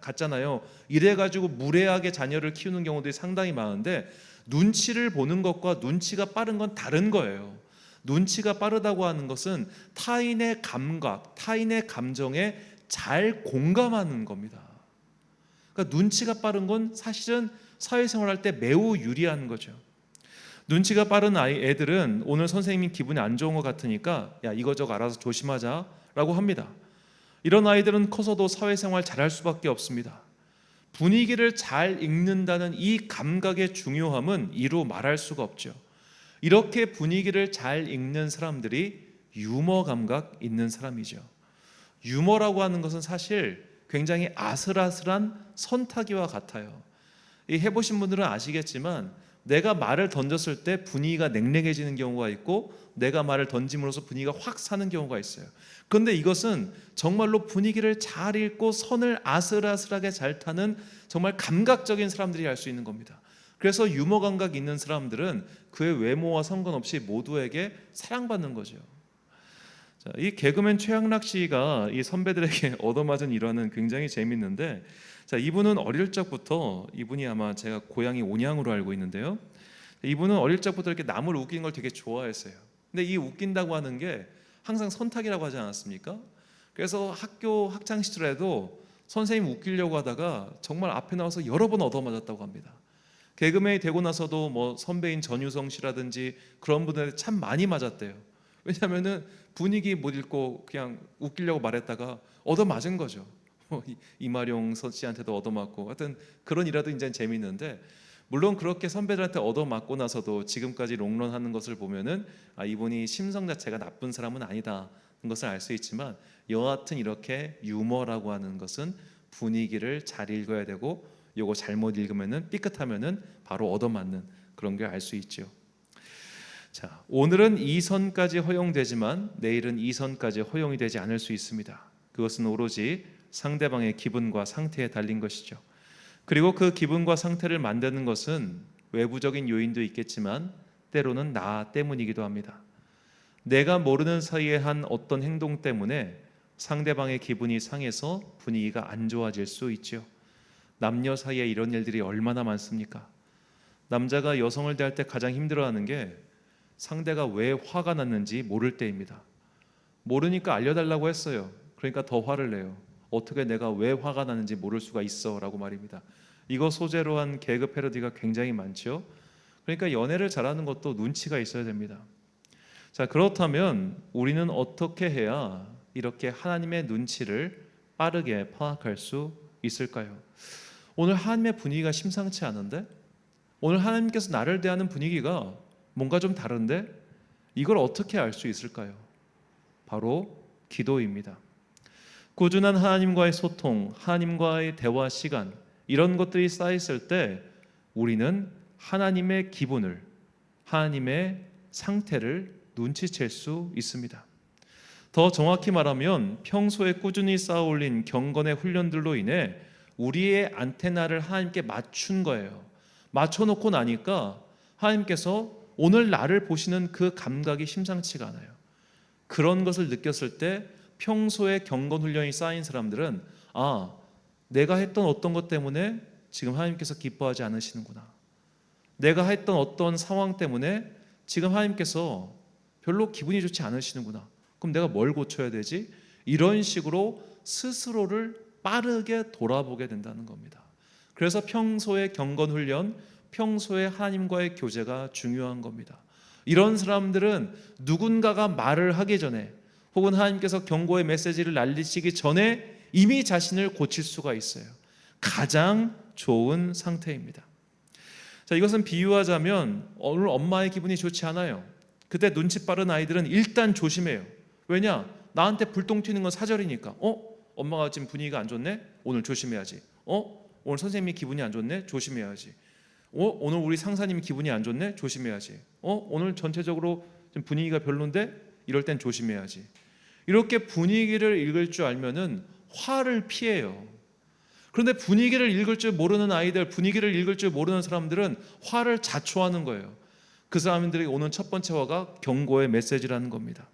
같잖아요. 이래가지고 무례하게 자녀를 키우는 경우들이 상당히 많은데 눈치를 보는 것과 눈치가 빠른 건 다른 거예요. 눈치가 빠르다고 하는 것은 타인의 감각, 타인의 감정에 잘 공감하는 겁니다. 그러니까 눈치가 빠른 건 사실은 사회생활할 때 매우 유리한 거죠. 눈치가 빠른 애들은 오늘 선생님이 기분이 안 좋은 것 같으니까 야 이거저거 알아서 조심하자라고 합니다. 이런 아이들은 커서도 사회생활 잘할 수밖에 없습니다. 분위기를 잘 읽는다는 이 감각의 중요함은 이루 말할 수가 없죠. 이렇게 분위기를 잘 읽는 사람들이 유머 감각 있는 사람이죠. 유머라고 하는 것은 사실 굉장히 아슬아슬한 선타기와 같아요. 해보신 분들은 아시겠지만 내가 말을 던졌을 때 분위기가 냉랭해지는 경우가 있고 내가 말을 던짐으로써 분위기가 확 사는 경우가 있어요. 그런데 이것은 정말로 분위기를 잘 읽고 선을 아슬아슬하게 잘 타는 정말 감각적인 사람들이 할 수 있는 겁니다. 그래서 유머 감각 있는 사람들은 그의 외모와 상관없이 모두에게 사랑받는 거죠. 자, 이 개그맨 최양락 씨가 이 선배들에게 얻어맞은 일화는 굉장히 재밌는데, 자, 이분은 어릴 적부터, 이분이 아마 제가 고향이 온양으로 알고 있는데요, 이분은 어릴 적부터 이렇게 남을 웃기는 걸 되게 좋아했어요. 근데 이 웃긴다고 하는 게 항상 선탁이라고 하지 않았습니까? 그래서 학교 학창 시절에도 선생님 웃기려고 하다가 정말 앞에 나와서 여러 번 얻어맞았다고 합니다. 개그맨이 되고 나서도 뭐 선배인 전유성 씨라든지 그런 분들한테 참 많이 맞았대요. 왜냐하면은 분위기 못 읽고 그냥 웃기려고 말했다가 얻어맞은 거죠. 이마룡 씨한테도 얻어맞고, 하여튼 그런 일화도 이제 재밌는데, 물론 그렇게 선배들한테 얻어맞고 나서도 지금까지 롱런하는 것을 보면은 이분이 심성 자체가 나쁜 사람은 아니다는 것을 알 수 있지만, 여하튼 이렇게 유머라고 하는 것은 분위기를 잘 읽어야 되고, 요거 잘못 읽으면은 삐끗하면은 바로 얻어맞는 그런 걸 알 수 있죠. 자, 오늘은 이 선까지 허용되지만 내일은 이 선까지 허용이 되지 않을 수 있습니다. 그것은 오로지 상대방의 기분과 상태에 달린 것이죠. 그리고 그 기분과 상태를 만드는 것은 외부적인 요인도 있겠지만 때로는 나 때문이기도 합니다. 내가 모르는 사이에 한 어떤 행동 때문에 상대방의 기분이 상해서 분위기가 안 좋아질 수 있죠. 남녀 사이에 이런 일들이 얼마나 많습니까? 남자가 여성을 대할 때 가장 힘들어하는 게 상대가 왜 화가 났는지 모를 때입니다. 모르니까 알려달라고 했어요. 그러니까 더 화를 내요. 어떻게 내가 왜 화가 나는지 모를 수가 있어 라고 말입니다. 이거 소재로 한 개그 패러디가 굉장히 많죠. 그러니까 연애를 잘하는 것도 눈치가 있어야 됩니다. 자, 그렇다면 우리는 어떻게 해야 이렇게 하나님의 눈치를 빠르게 파악할 수 있을까요? 오늘 하나님의 분위기가 심상치 않은데? 오늘 하나님께서 나를 대하는 분위기가 뭔가 좀 다른데? 이걸 어떻게 알 수 있을까요? 바로 기도입니다. 꾸준한 하나님과의 소통, 하나님과의 대화 시간, 이런 것들이 쌓였을 때 우리는 하나님의 기분을, 하나님의 상태를 눈치챌 수 있습니다. 더 정확히 말하면 평소에 꾸준히 쌓아올린 경건의 훈련들로 인해 우리의 안테나를 하나님께 맞춘 거예요. 맞춰놓고 나니까 하나님께서 오늘 나를 보시는 그 감각이 심상치가 않아요. 그런 것을 느꼈을 때 평소에 경건 훈련이 쌓인 사람들은 내가 했던 어떤 것 때문에 지금 하나님께서 기뻐하지 않으시는구나. 내가 했던 어떤 상황 때문에 지금 하나님께서 별로 기분이 좋지 않으시는구나. 그럼 내가 뭘 고쳐야 되지? 이런 식으로 스스로를 빠르게 돌아보게 된다는 겁니다. 그래서 평소의 경건 훈련, 평소에 하나님과의 교제가 중요한 겁니다. 이런 사람들은 누군가가 말을 하기 전에 혹은 하나님께서 경고의 메시지를 날리시기 전에 이미 자신을 고칠 수가 있어요. 가장 좋은 상태입니다. 자, 이것은 비유하자면 오늘 엄마의 기분이 좋지 않아요. 그때 눈치 빠른 아이들은 일단 조심해요. 왜냐? 나한테 불똥 튀는 건 사절이니까. 엄마가 지금 분위기가 안 좋네? 오늘 조심해야지. 오늘 선생님이 기분이 안 좋네? 조심해야지. 오늘 우리 상사님이 기분이 안 좋네? 조심해야지. 오늘 전체적으로 좀 분위기가 별론데? 이럴 땐 조심해야지. 이렇게 분위기를 읽을 줄 알면은 화를 피해요. 그런데 분위기를 읽을 줄 모르는 아이들, 분위기를 읽을 줄 모르는 사람들은 화를 자초하는 거예요. 그 사람들이 오는 첫 번째 화가 경고의 메시지라는 겁니다.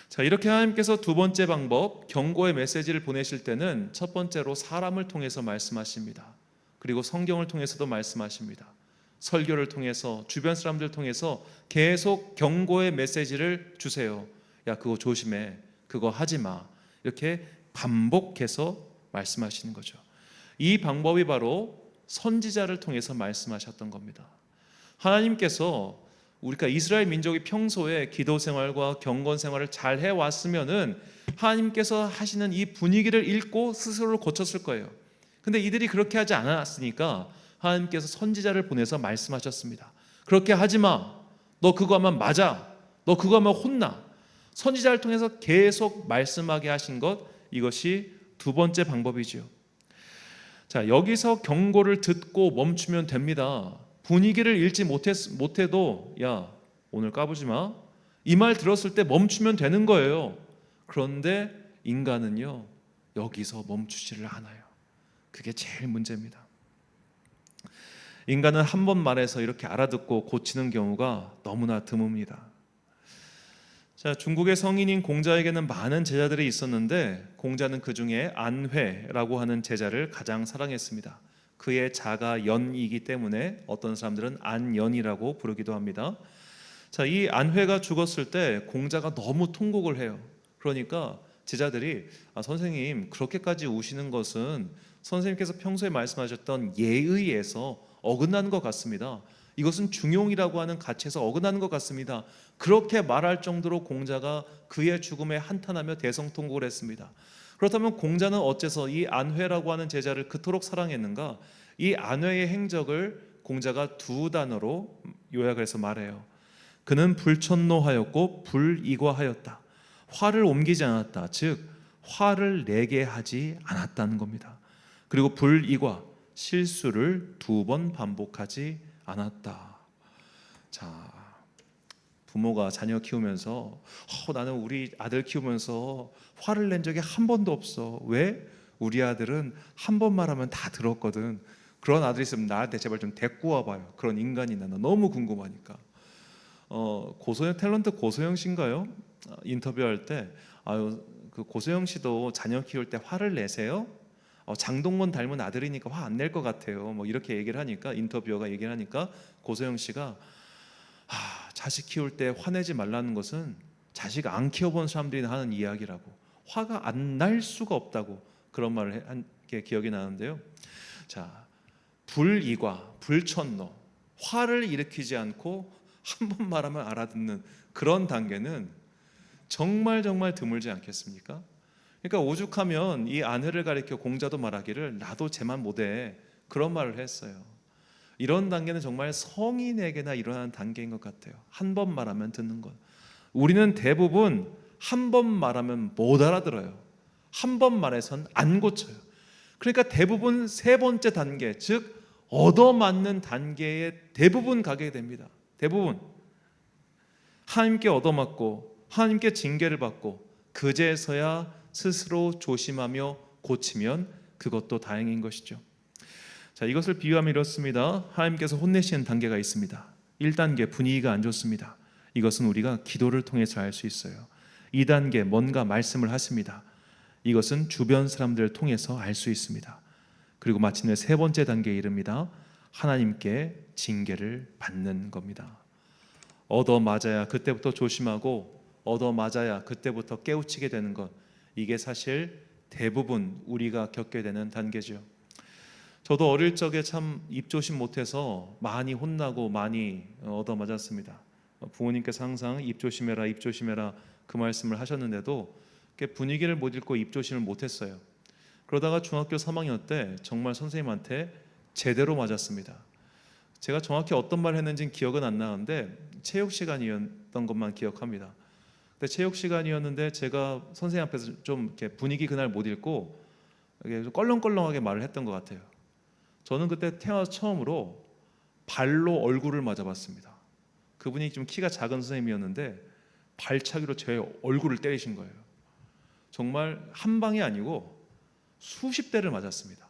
자, 이렇게 하나님께서 두 번째 방법, 경고의 메시지를 보내실 때는 첫 번째로 사람을 통해서 말씀하십니다. 그리고 성경을 통해서도 말씀하십니다. 설교를 통해서, 주변 사람들 통해서 계속 경고의 메시지를 주세요. 야, 그거 조심해. 그거 하지 마. 이렇게 반복해서 말씀하시는 거죠. 이 방법이 바로 선지자를 통해서 말씀하셨던 겁니다. 하나님께서 우리가 이스라엘 민족이 평소에 기도 생활과 경건 생활을 잘 해왔으면은 하나님께서 하시는 이 분위기를 읽고 스스로를 고쳤을 거예요. 근데 이들이 그렇게 하지 않았으니까 하나님께서 선지자를 보내서 말씀하셨습니다. 그렇게 하지 마. 너 그거 하면 맞아. 너 그거 하면 혼나. 선지자를 통해서 계속 말씀하게 하신 것, 이것이 두 번째 방법이죠. 자, 여기서 경고를 듣고 멈추면 됩니다. 분위기를 읽지 못해도 야, 오늘 까부지 마. 이 말 들었을 때 멈추면 되는 거예요. 그런데 인간은요, 여기서 멈추지를 않아요. 그게 제일 문제입니다. 인간은 한 번 말해서 이렇게 알아듣고 고치는 경우가 너무나 드뭅니다. 자, 중국의 성인인 공자에게는 많은 제자들이 있었는데 공자는 그 중에 안회라고 하는 제자를 가장 사랑했습니다. 그의 자가 연이기 때문에 어떤 사람들은 안연이라고 부르기도 합니다. 자, 이 안회가 죽었을 때 공자가 너무 통곡을 해요. 그러니까 제자들이 선생님, 그렇게까지 우시는 것은 선생님께서 평소에 말씀하셨던 예의에서 어긋나는 것 같습니다. 이것은 중용이라고 하는 가치에서 어긋나는 것 같습니다. 그렇게 말할 정도로 공자가 그의 죽음에 한탄하며 대성통곡을 했습니다. 그렇다면 공자는 어째서 이 안회라고 하는 제자를 그토록 사랑했는가? 이 안회의 행적을 공자가 두 단어로 요약을 해서 말해요. 그는 불천노하였고 불이과하였다. 화를 옮기지 않았다. 즉 화를 내게 하지 않았다는 겁니다. 그리고 불이과, 실수를 두 번 반복하지 않았다. 자, 부모가 자녀 키우면서 나는 우리 아들 키우면서 화를 낸 적이 한 번도 없어. 왜? 우리 아들은 한 번 말하면 다 들었거든. 그런 아들이 있으면 나한테 제발 좀 데리고 와봐요. 그런 인간이 나 너무 궁금하니까. 탤런트 고소영 씨인가요? 인터뷰할 때 그 고소영 씨도 자녀 키울 때 화를 내세요? 장동건 닮은 아들이니까 화 안 낼 것 같아요. 뭐 이렇게 얘기를 하니까, 인터뷰어가 얘기를 하니까 고소영 씨가 자식 키울 때 화내지 말라는 것은 자식 안 키워본 사람들이 하는 이야기라고, 화가 안 날 수가 없다고 그런 말을 한 게 기억이 나는데요. 자, 불이과, 불천노, 화를 일으키지 않고 한 번 말하면 알아듣는 그런 단계는 정말 정말 드물지 않겠습니까? 그러니까 오죽하면 이 아내를 가리켜 공자도 말하기를 나도 제 말 못해, 그런 말을 했어요. 이런 단계는 정말 성인에게나 일어나는 단계인 것 같아요. 한 번 말하면 듣는 것. 우리는 대부분 한 번 말하면 못 알아들어요. 한 번 말해선 안 고쳐요. 그러니까 대부분 세 번째 단계, 즉 얻어맞는 단계에 대부분 가게 됩니다. 대부분 하나님께 얻어맞고 하나님께 징계를 받고 그제서야 스스로 조심하며 고치면 그것도 다행인 것이죠. 자, 이것을 비유하면 이렇습니다. 하나님께서 혼내시는 단계가 있습니다. 1단계, 분위기가 안 좋습니다. 이것은 우리가 기도를 통해서 알 수 있어요. 2단계, 뭔가 말씀을 하십니다. 이것은 주변 사람들을 통해서 알 수 있습니다. 그리고 마침내 세 번째 단계에 이릅니다. 하나님께 징계를 받는 겁니다. 얻어맞아야 그때부터 조심하고 얻어맞아야 그때부터 깨우치게 되는 것, 이게 사실 대부분 우리가 겪게 되는 단계죠. 저도 어릴 적에 참 입조심 못해서 많이 혼나고 많이 얻어맞았습니다. 부모님께서 항상 입조심해라 입조심해라 그 말씀을 하셨는데도 분위기를 못 읽고 입조심을 못했어요. 그러다가 중학교 3학년 때 정말 선생님한테 제대로 맞았습니다. 제가 정확히 어떤 말을 했는지는 기억은 안 나는데 체육 시간이었던 것만 기억합니다. 근데 체육 시간이었는데 제가 선생님 앞에서 좀 이렇게 분위기 그날 못 읽고 좀 껄렁껄렁하게 말을 했던 것 같아요. 저는 그때 태어나서 처음으로 발로 얼굴을 맞아봤습니다. 그분이 좀 키가 작은 선생님이었는데 발차기로 제 얼굴을 때리신 거예요. 정말 한 방이 아니고 수십 대를 맞았습니다.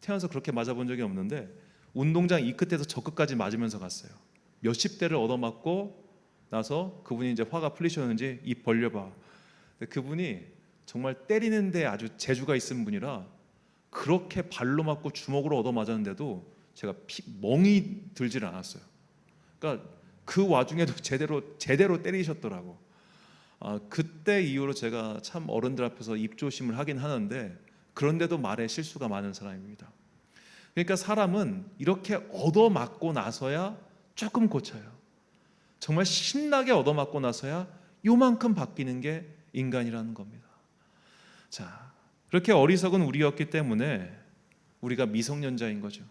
태어나서 그렇게 맞아본 적이 없는데 운동장 이 끝에서 저 끝까지 맞으면서 갔어요. 몇십 대를 얻어맞고 나서 그분이 이제 화가 풀리셨는지 입 벌려봐. 근데 그분이 정말 때리는데 아주 재주가 있는 분이라 그렇게 발로 맞고 주먹으로 얻어맞았는데도 제가 멍이 들질 않았어요. 그러니까 그 와중에도 제대로 때리셨더라고. 그때 이후로 제가 참 어른들 앞에서 입조심을 하긴 하는데 그런데도 말에 실수가 많은 사람입니다. 그러니까 사람은 이렇게 얻어맞고 나서야 조금 고쳐요. 정말 신나게 얻어맞고 나서야 요만큼 바뀌는 게 인간이라는 겁니다. 자, 그렇게 어리석은 우리였기 때문에 우리가 미성년자인 거죠.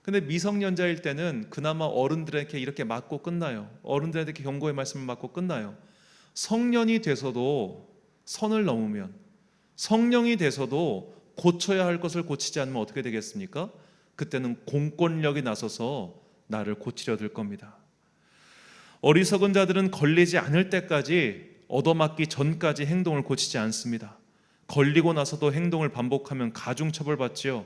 근데 미성년자일 때는 그나마 어른들에게 이렇게 맞고 끝나요. 어른들에게 경고의 말씀을 맞고 끝나요. 성년이 돼서도 선을 넘으면, 성령이 돼서도 고쳐야 할 것을 고치지 않으면 어떻게 되겠습니까? 그때는 공권력이 나서서 나를 고치려 들 겁니다. 어리석은 자들은 걸리지 않을 때까지, 얻어맞기 전까지 행동을 고치지 않습니다. 걸리고 나서도 행동을 반복하면 가중처벌받지요.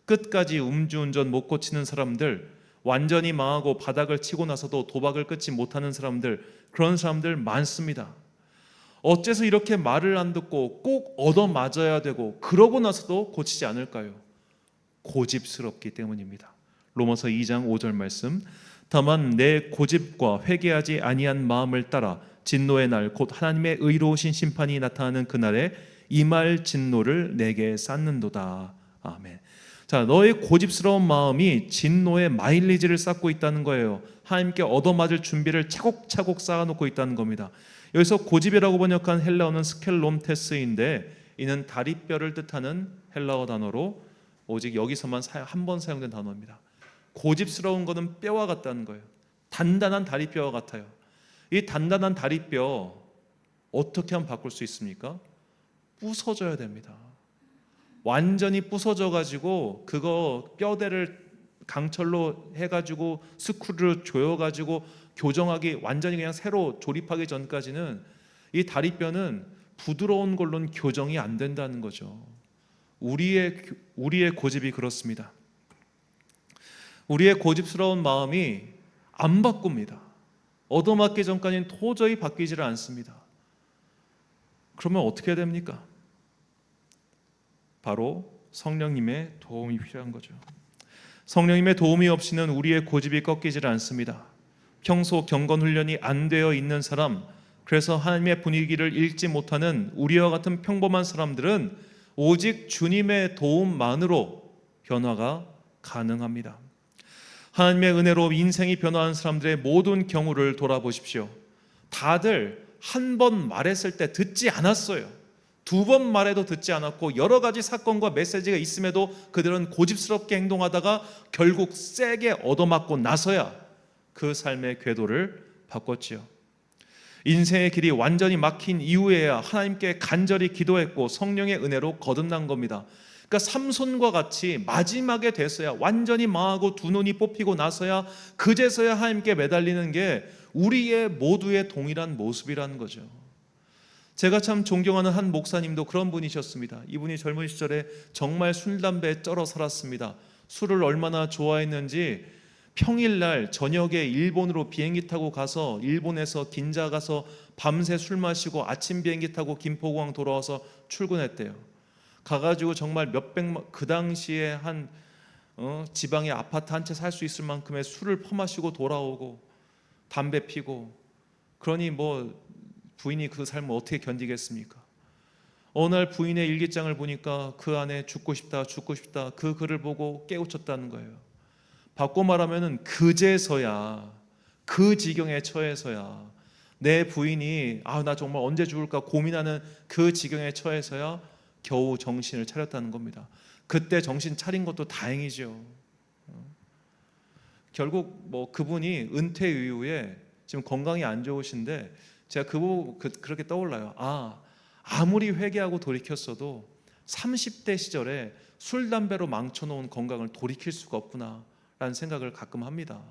끝까지 음주운전 못 고치는 사람들, 완전히 망하고 바닥을 치고 나서도 도박을 끊지 못하는 사람들, 그런 사람들 많습니다. 어째서 이렇게 말을 안 듣고 꼭 얻어맞아야 되고 그러고 나서도 고치지 않을까요? 고집스럽기 때문입니다. 로마서 2장 5절 말씀, 다만 내 고집과 회개하지 아니한 마음을 따라 진노의 날 곧 하나님의 의로우신 심판이 나타나는 그날에 임할 진노를 내게 쌓는도다. 아멘. 자, 너의 고집스러운 마음이 진노의 마일리지를 쌓고 있다는 거예요. 하나님께 얻어맞을 준비를 차곡차곡 쌓아놓고 있다는 겁니다. 여기서 고집이라고 번역한 헬라어는 스켈론테스인데 이는 다리뼈를 뜻하는 헬라어 단어로 오직 여기서만 한 번 사용된 단어입니다. 고집스러운 것은 뼈와 같다는 거예요. 단단한 다리뼈와 같아요. 이 단단한 다리뼈 어떻게 하면 바꿀 수 있습니까? 부서져야 됩니다. 완전히 부서져 가지고 그거 뼈대를 강철로 해가지고 스크루를 조여가지고 교정하기, 완전히 그냥 새로 조립하기 전까지는 이 다리뼈는 부드러운 걸로는 교정이 안 된다는 거죠. 우리의 고집이 그렇습니다. 우리의 고집스러운 마음이 안 바꿉니다. 얻어맞기 전까지는 도저히 바뀌지를 않습니다. 그러면 어떻게 해야 됩니까? 바로 성령님의 도움이 필요한 거죠. 성령님의 도움이 없이는 우리의 고집이 꺾이질 않습니다. 평소 경건 훈련이 안 되어 있는 사람, 그래서 하나님의 분위기를 읽지 못하는 우리와 같은 평범한 사람들은 오직 주님의 도움만으로 변화가 가능합니다. 하나님의 은혜로 인생이 변화한 사람들의 모든 경우를 돌아보십시오. 다들 한 번 말했을 때 듣지 않았어요. 두 번 말해도 듣지 않았고 여러 가지 사건과 메시지가 있음에도 그들은 고집스럽게 행동하다가 결국 세게 얻어맞고 나서야 그 삶의 궤도를 바꿨지요. 인생의 길이 완전히 막힌 이후에야 하나님께 간절히 기도했고 성령의 은혜로 거듭난 겁니다. 그러니까 삼손과 같이 마지막에 돼서야 완전히 망하고 두 눈이 뽑히고 나서야 그제서야 하나님께 매달리는 게 우리의 모두의 동일한 모습이라는 거죠. 제가 참 존경하는 한 목사님도 그런 분이셨습니다. 이분이 젊은 시절에 정말 술, 담배에 쩔어 살았습니다. 술을 얼마나 좋아했는지 평일날 저녁에 일본으로 비행기 타고 가서 일본에서 긴자 가서 밤새 술 마시고 아침 비행기 타고 김포공항 돌아와서 출근했대요. 가가지고 정말 그 당시에 한 지방의 아파트 한 채 살 수 있을 만큼의 술을 퍼마시고 돌아오고 담배 피고, 그러니 뭐 부인이 그 삶을 어떻게 견디겠습니까? 어느 날 부인의 일기장을 보니까 그 안에 죽고 싶다 그 글을 보고 깨우쳤다는 거예요. 바꿔 말하면은 그제서야, 그 지경에 처해서야, 내 부인이 나 정말 언제 죽을까 고민하는 그 지경에 처해서야 겨우 정신을 차렸다는 겁니다. 그때 정신 차린 것도 다행이죠. 결국 뭐 그분이 은퇴 이후에 지금 건강이 안 좋으신데 제가 그렇게 떠올라요. 아무리 회개하고 돌이켰어도 30대 시절에 술, 담배로 망쳐놓은 건강을 돌이킬 수가 없구나 라는 생각을 가끔 합니다.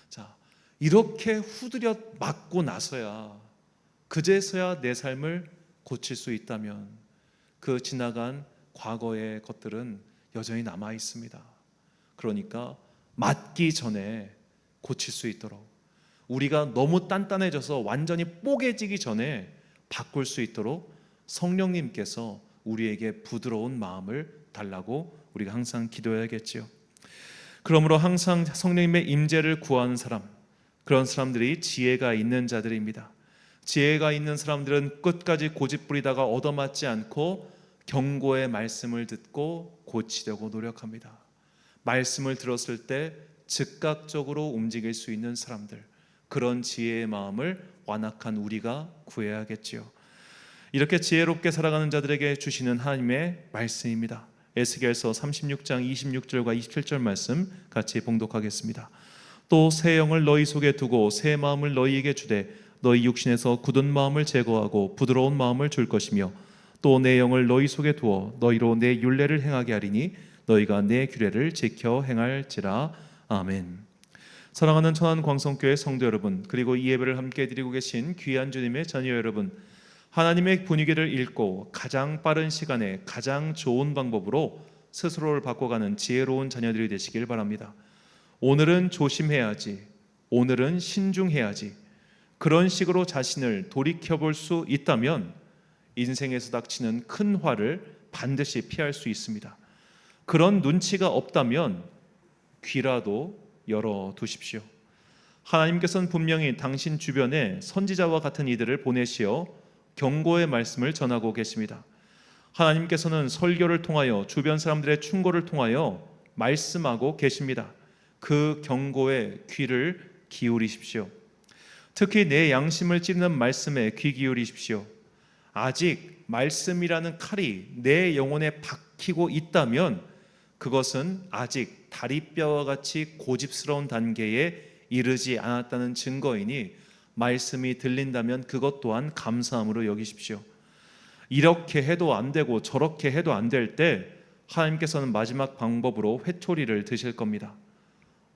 자, 이렇게 후드려 맞고 나서야, 그제서야 내 삶을 고칠 수 있다면 그 지나간 과거의 것들은 여전히 남아 있습니다. 그러니까 맞기 전에 고칠 수 있도록, 우리가 너무 단단해져서 완전히 뽀개지기 전에 바꿀 수 있도록 성령님께서 우리에게 부드러운 마음을 달라고 우리가 항상 기도해야겠지요. 그러므로 항상 성령님의 임재를 구하는 사람, 그런 사람들이 지혜가 있는 자들입니다. 지혜가 있는 사람들은 끝까지 고집부리다가 얻어맞지 않고 경고의 말씀을 듣고 고치려고 노력합니다. 말씀을 들었을 때 즉각적으로 움직일 수 있는 사람들, 그런 지혜의 마음을 완악한 우리가 구해야겠지요. 이렇게 지혜롭게 살아가는 자들에게 주시는 하나님의 말씀입니다. 에스겔서 36장 26절과 27절 말씀 같이 봉독하겠습니다. 또 새 영을 너희 속에 두고 새 마음을 너희에게 주되 너희 육신에서 굳은 마음을 제거하고 부드러운 마음을 줄 것이며 또 내 영을 너희 속에 두어 너희로 내 율례를 행하게 하리니 너희가 내 규례를 지켜 행할지라. 아멘. 사랑하는 천안광성교회 성도 여러분, 그리고 이 예배를 함께 드리고 계신 귀한 주님의 자녀 여러분, 하나님의 분위기를 읽고 가장 빠른 시간에 가장 좋은 방법으로 스스로를 바꿔가는 지혜로운 자녀들이 되시길 바랍니다. 오늘은 조심해야지, 오늘은 신중해야지, 그런 식으로 자신을 돌이켜볼 수 있다면 인생에서 닥치는 큰 화를 반드시 피할 수 있습니다. 그런 눈치가 없다면 귀라도 열어두십시오. 하나님께서는 분명히 당신 주변에 선지자와 같은 이들을 보내시어 경고의 말씀을 전하고 계십니다. 하나님께서는 설교를 통하여 주변 사람들의 충고를 통하여 말씀하고 계십니다. 그 경고에 귀를 기울이십시오. 특히 내 양심을 찌르는 말씀에 귀 기울이십시오. 아직 말씀이라는 칼이 내 영혼에 박히고 있다면 그것은 아직 다리뼈와 같이 고집스러운 단계에 이르지 않았다는 증거이니 말씀이 들린다면 그것 또한 감사함으로 여기십시오. 이렇게 해도 안 되고 저렇게 해도 안 될 때 하나님께서는 마지막 방법으로 회초리를 드실 겁니다.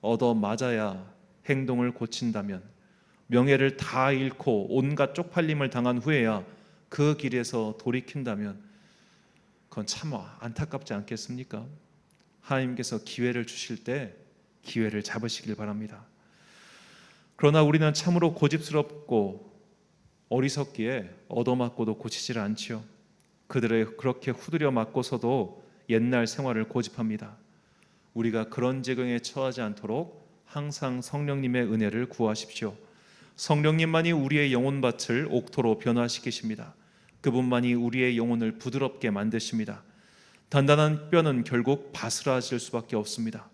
얻어맞아야 행동을 고친다면, 명예를 다 잃고 온갖 쪽팔림을 당한 후에야 그 길에서 돌이킨다면 그건 참 안타깝지 않겠습니까? 하나님께서 기회를 주실 때 기회를 잡으시길 바랍니다. 그러나 우리는 참으로 고집스럽고 어리석기에 얻어맞고도 고치질 않지요. 그들의 그렇게 후드려 맞고서도 옛날 생활을 고집합니다. 우리가 그런 지경에 처하지 않도록 항상 성령님의 은혜를 구하십시오. 성령님만이 우리의 영혼밭을 옥토로 변화시키십니다. 그분만이 우리의 영혼을 부드럽게 만드십니다. 단단한 뼈는 결국 바스라질 수밖에 없습니다.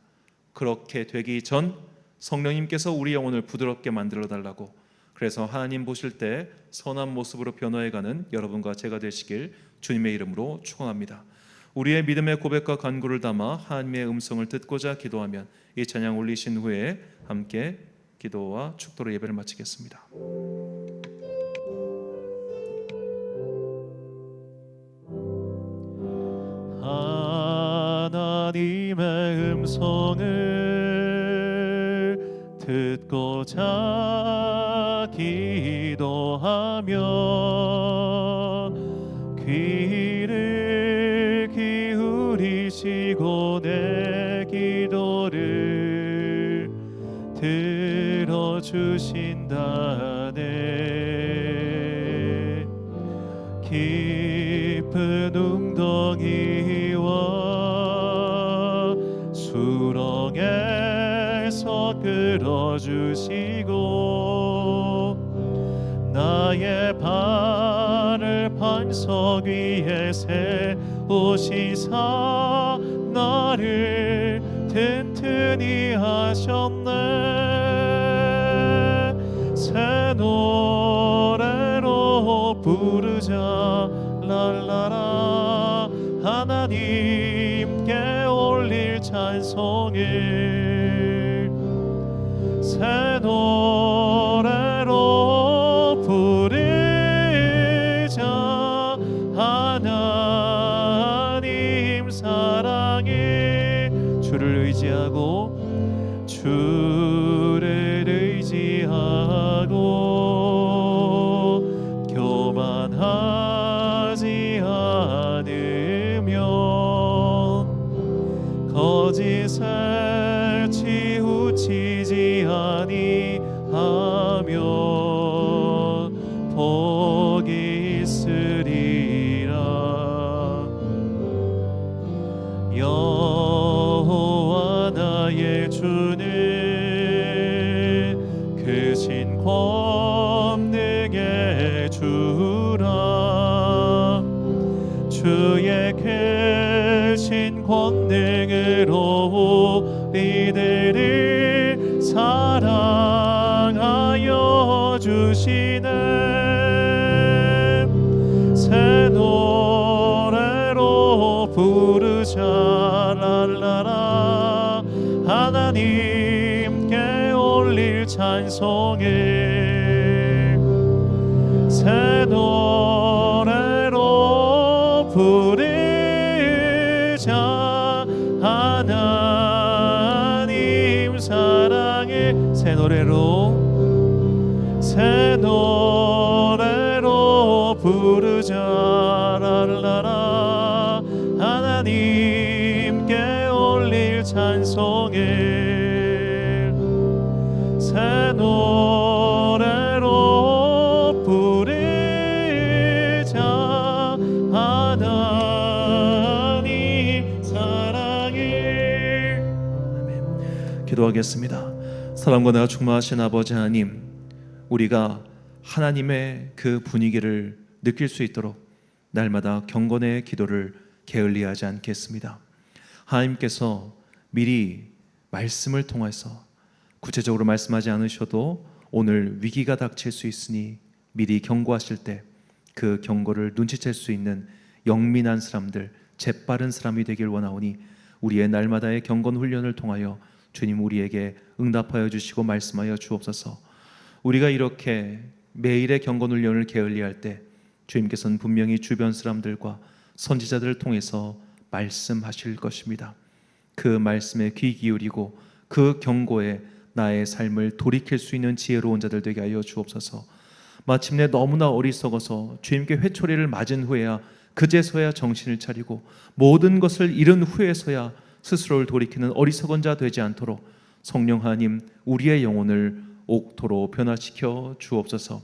그렇게 되기 전 성령님께서 우리 영혼을 부드럽게 만들어 달라고, 그래서 하나님 보실 때 선한 모습으로 변화해가는 여러분과 제가 되시길 주님의 이름으로 축원합니다. 우리의 믿음의 고백과 간구를 담아 하나님의 음성을 듣고자 기도하면 이 찬양 올리신 후에 함께 기도와 축도로 예배를 마치겠습니다. 하나님의 음성을 듣고자 기도하며 귀를 기울이시고 내 기도를 들어주신다네. 깊은 웅덩이와 수렁에서 끌어주시고 나의 발을 반석 위에 세우시사 나를 튼튼히 하셨네. 새 노래로 부르자 랄라라. 하나님께 올릴 찬송을 새 노래로 부르자. 하나님 사랑해. 주를 의지하고 주를 의지하고 교만하지 않으면 거짓을 치우치지 아니하면 복이 있으리라. 여호와 나의 주는 크신 권능의 주라. 주의 크신 권능으로 우리들을 사랑하여 주시네. 새 노래로 부르자 랄라라. 하나님께 올릴 찬송을 새 노래로 부르자. 하나님 사랑해. 새 노래로 부르자 랄라라. 하나님께 올릴 찬송을 새 노래로 부르자. 하나님 사랑해. 기도하겠습니다. 사랑과 내가 충만하신 아버지 하나님, 우리가 하나님의 그 분위기를 느낄 수 있도록 날마다 경건의 기도를 게을리하지 않겠습니다. 하나님께서 미리 말씀을 통해서 구체적으로 말씀하지 않으셔도 오늘 위기가 닥칠 수 있으니 미리 경고하실 때 그 경고를 눈치챌 수 있는 영민한 사람들, 재빠른 사람이 되길 원하오니 우리의 날마다의 경건 훈련을 통하여 주님 우리에게 응답하여 주시고 말씀하여 주옵소서. 우리가 이렇게 매일의 경건 훈련을 게을리할 때 주님께서는 분명히 주변 사람들과 선지자들을 통해서 말씀하실 것입니다. 그 말씀에 귀 기울이고 그 경고에 나의 삶을 돌이킬 수 있는 지혜로운 자들 되게 하여 주옵소서. 마침내 너무나 어리석어서 주님께 회초리를 맞은 후에야 그제서야 정신을 차리고 모든 것을 잃은 후에서야 스스로를 돌이키는 어리석은 자 되지 않도록 성령 하나님 우리의 영혼을 옥토로 변화시켜 주옵소서.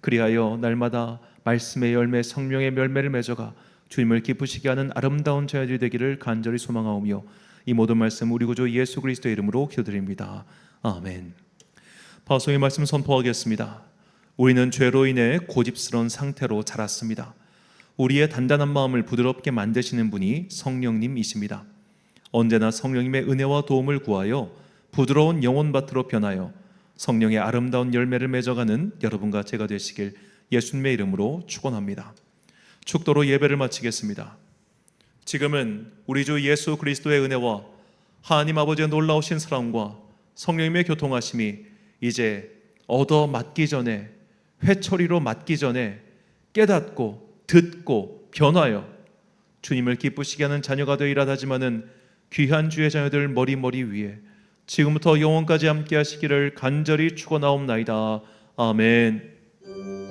그리하여 날마다 말씀의 열매 성령의 열매를 맺어가 주님을 기쁘시게 하는 아름다운 자녀들이 되기를 간절히 소망하오며 이 모든 말씀 우리 구주 예수 그리스도의 이름으로 기도드립니다. 아멘. 파송의 말씀 선포하겠습니다. 우리는 죄로 인해 고집스러운 상태로 자랐습니다. 우리의 단단한 마음을 부드럽게 만드시는 분이 성령님이십니다. 언제나 성령님의 은혜와 도움을 구하여 부드러운 영혼밭으로 변하여 성령의 아름다운 열매를 맺어가는 여러분과 제가 되시길 예수님의 이름으로 축원합니다. 축도로 예배를 마치겠습니다. 지금은 우리 주 예수 그리스도의 은혜와 하나님 아버지의 놀라우신 사랑과 성령님의 교통하심이 이제 얻어 맞기 전에, 회초리로 맞기 전에 깨닫고 듣고 변하여 주님을 기쁘시게 하는 자녀가 되어 일하다지만은 귀한 주의 자녀들 머리 위에 지금부터 영원까지 함께 하시기를 간절히 축원하옵나이다. 아멘.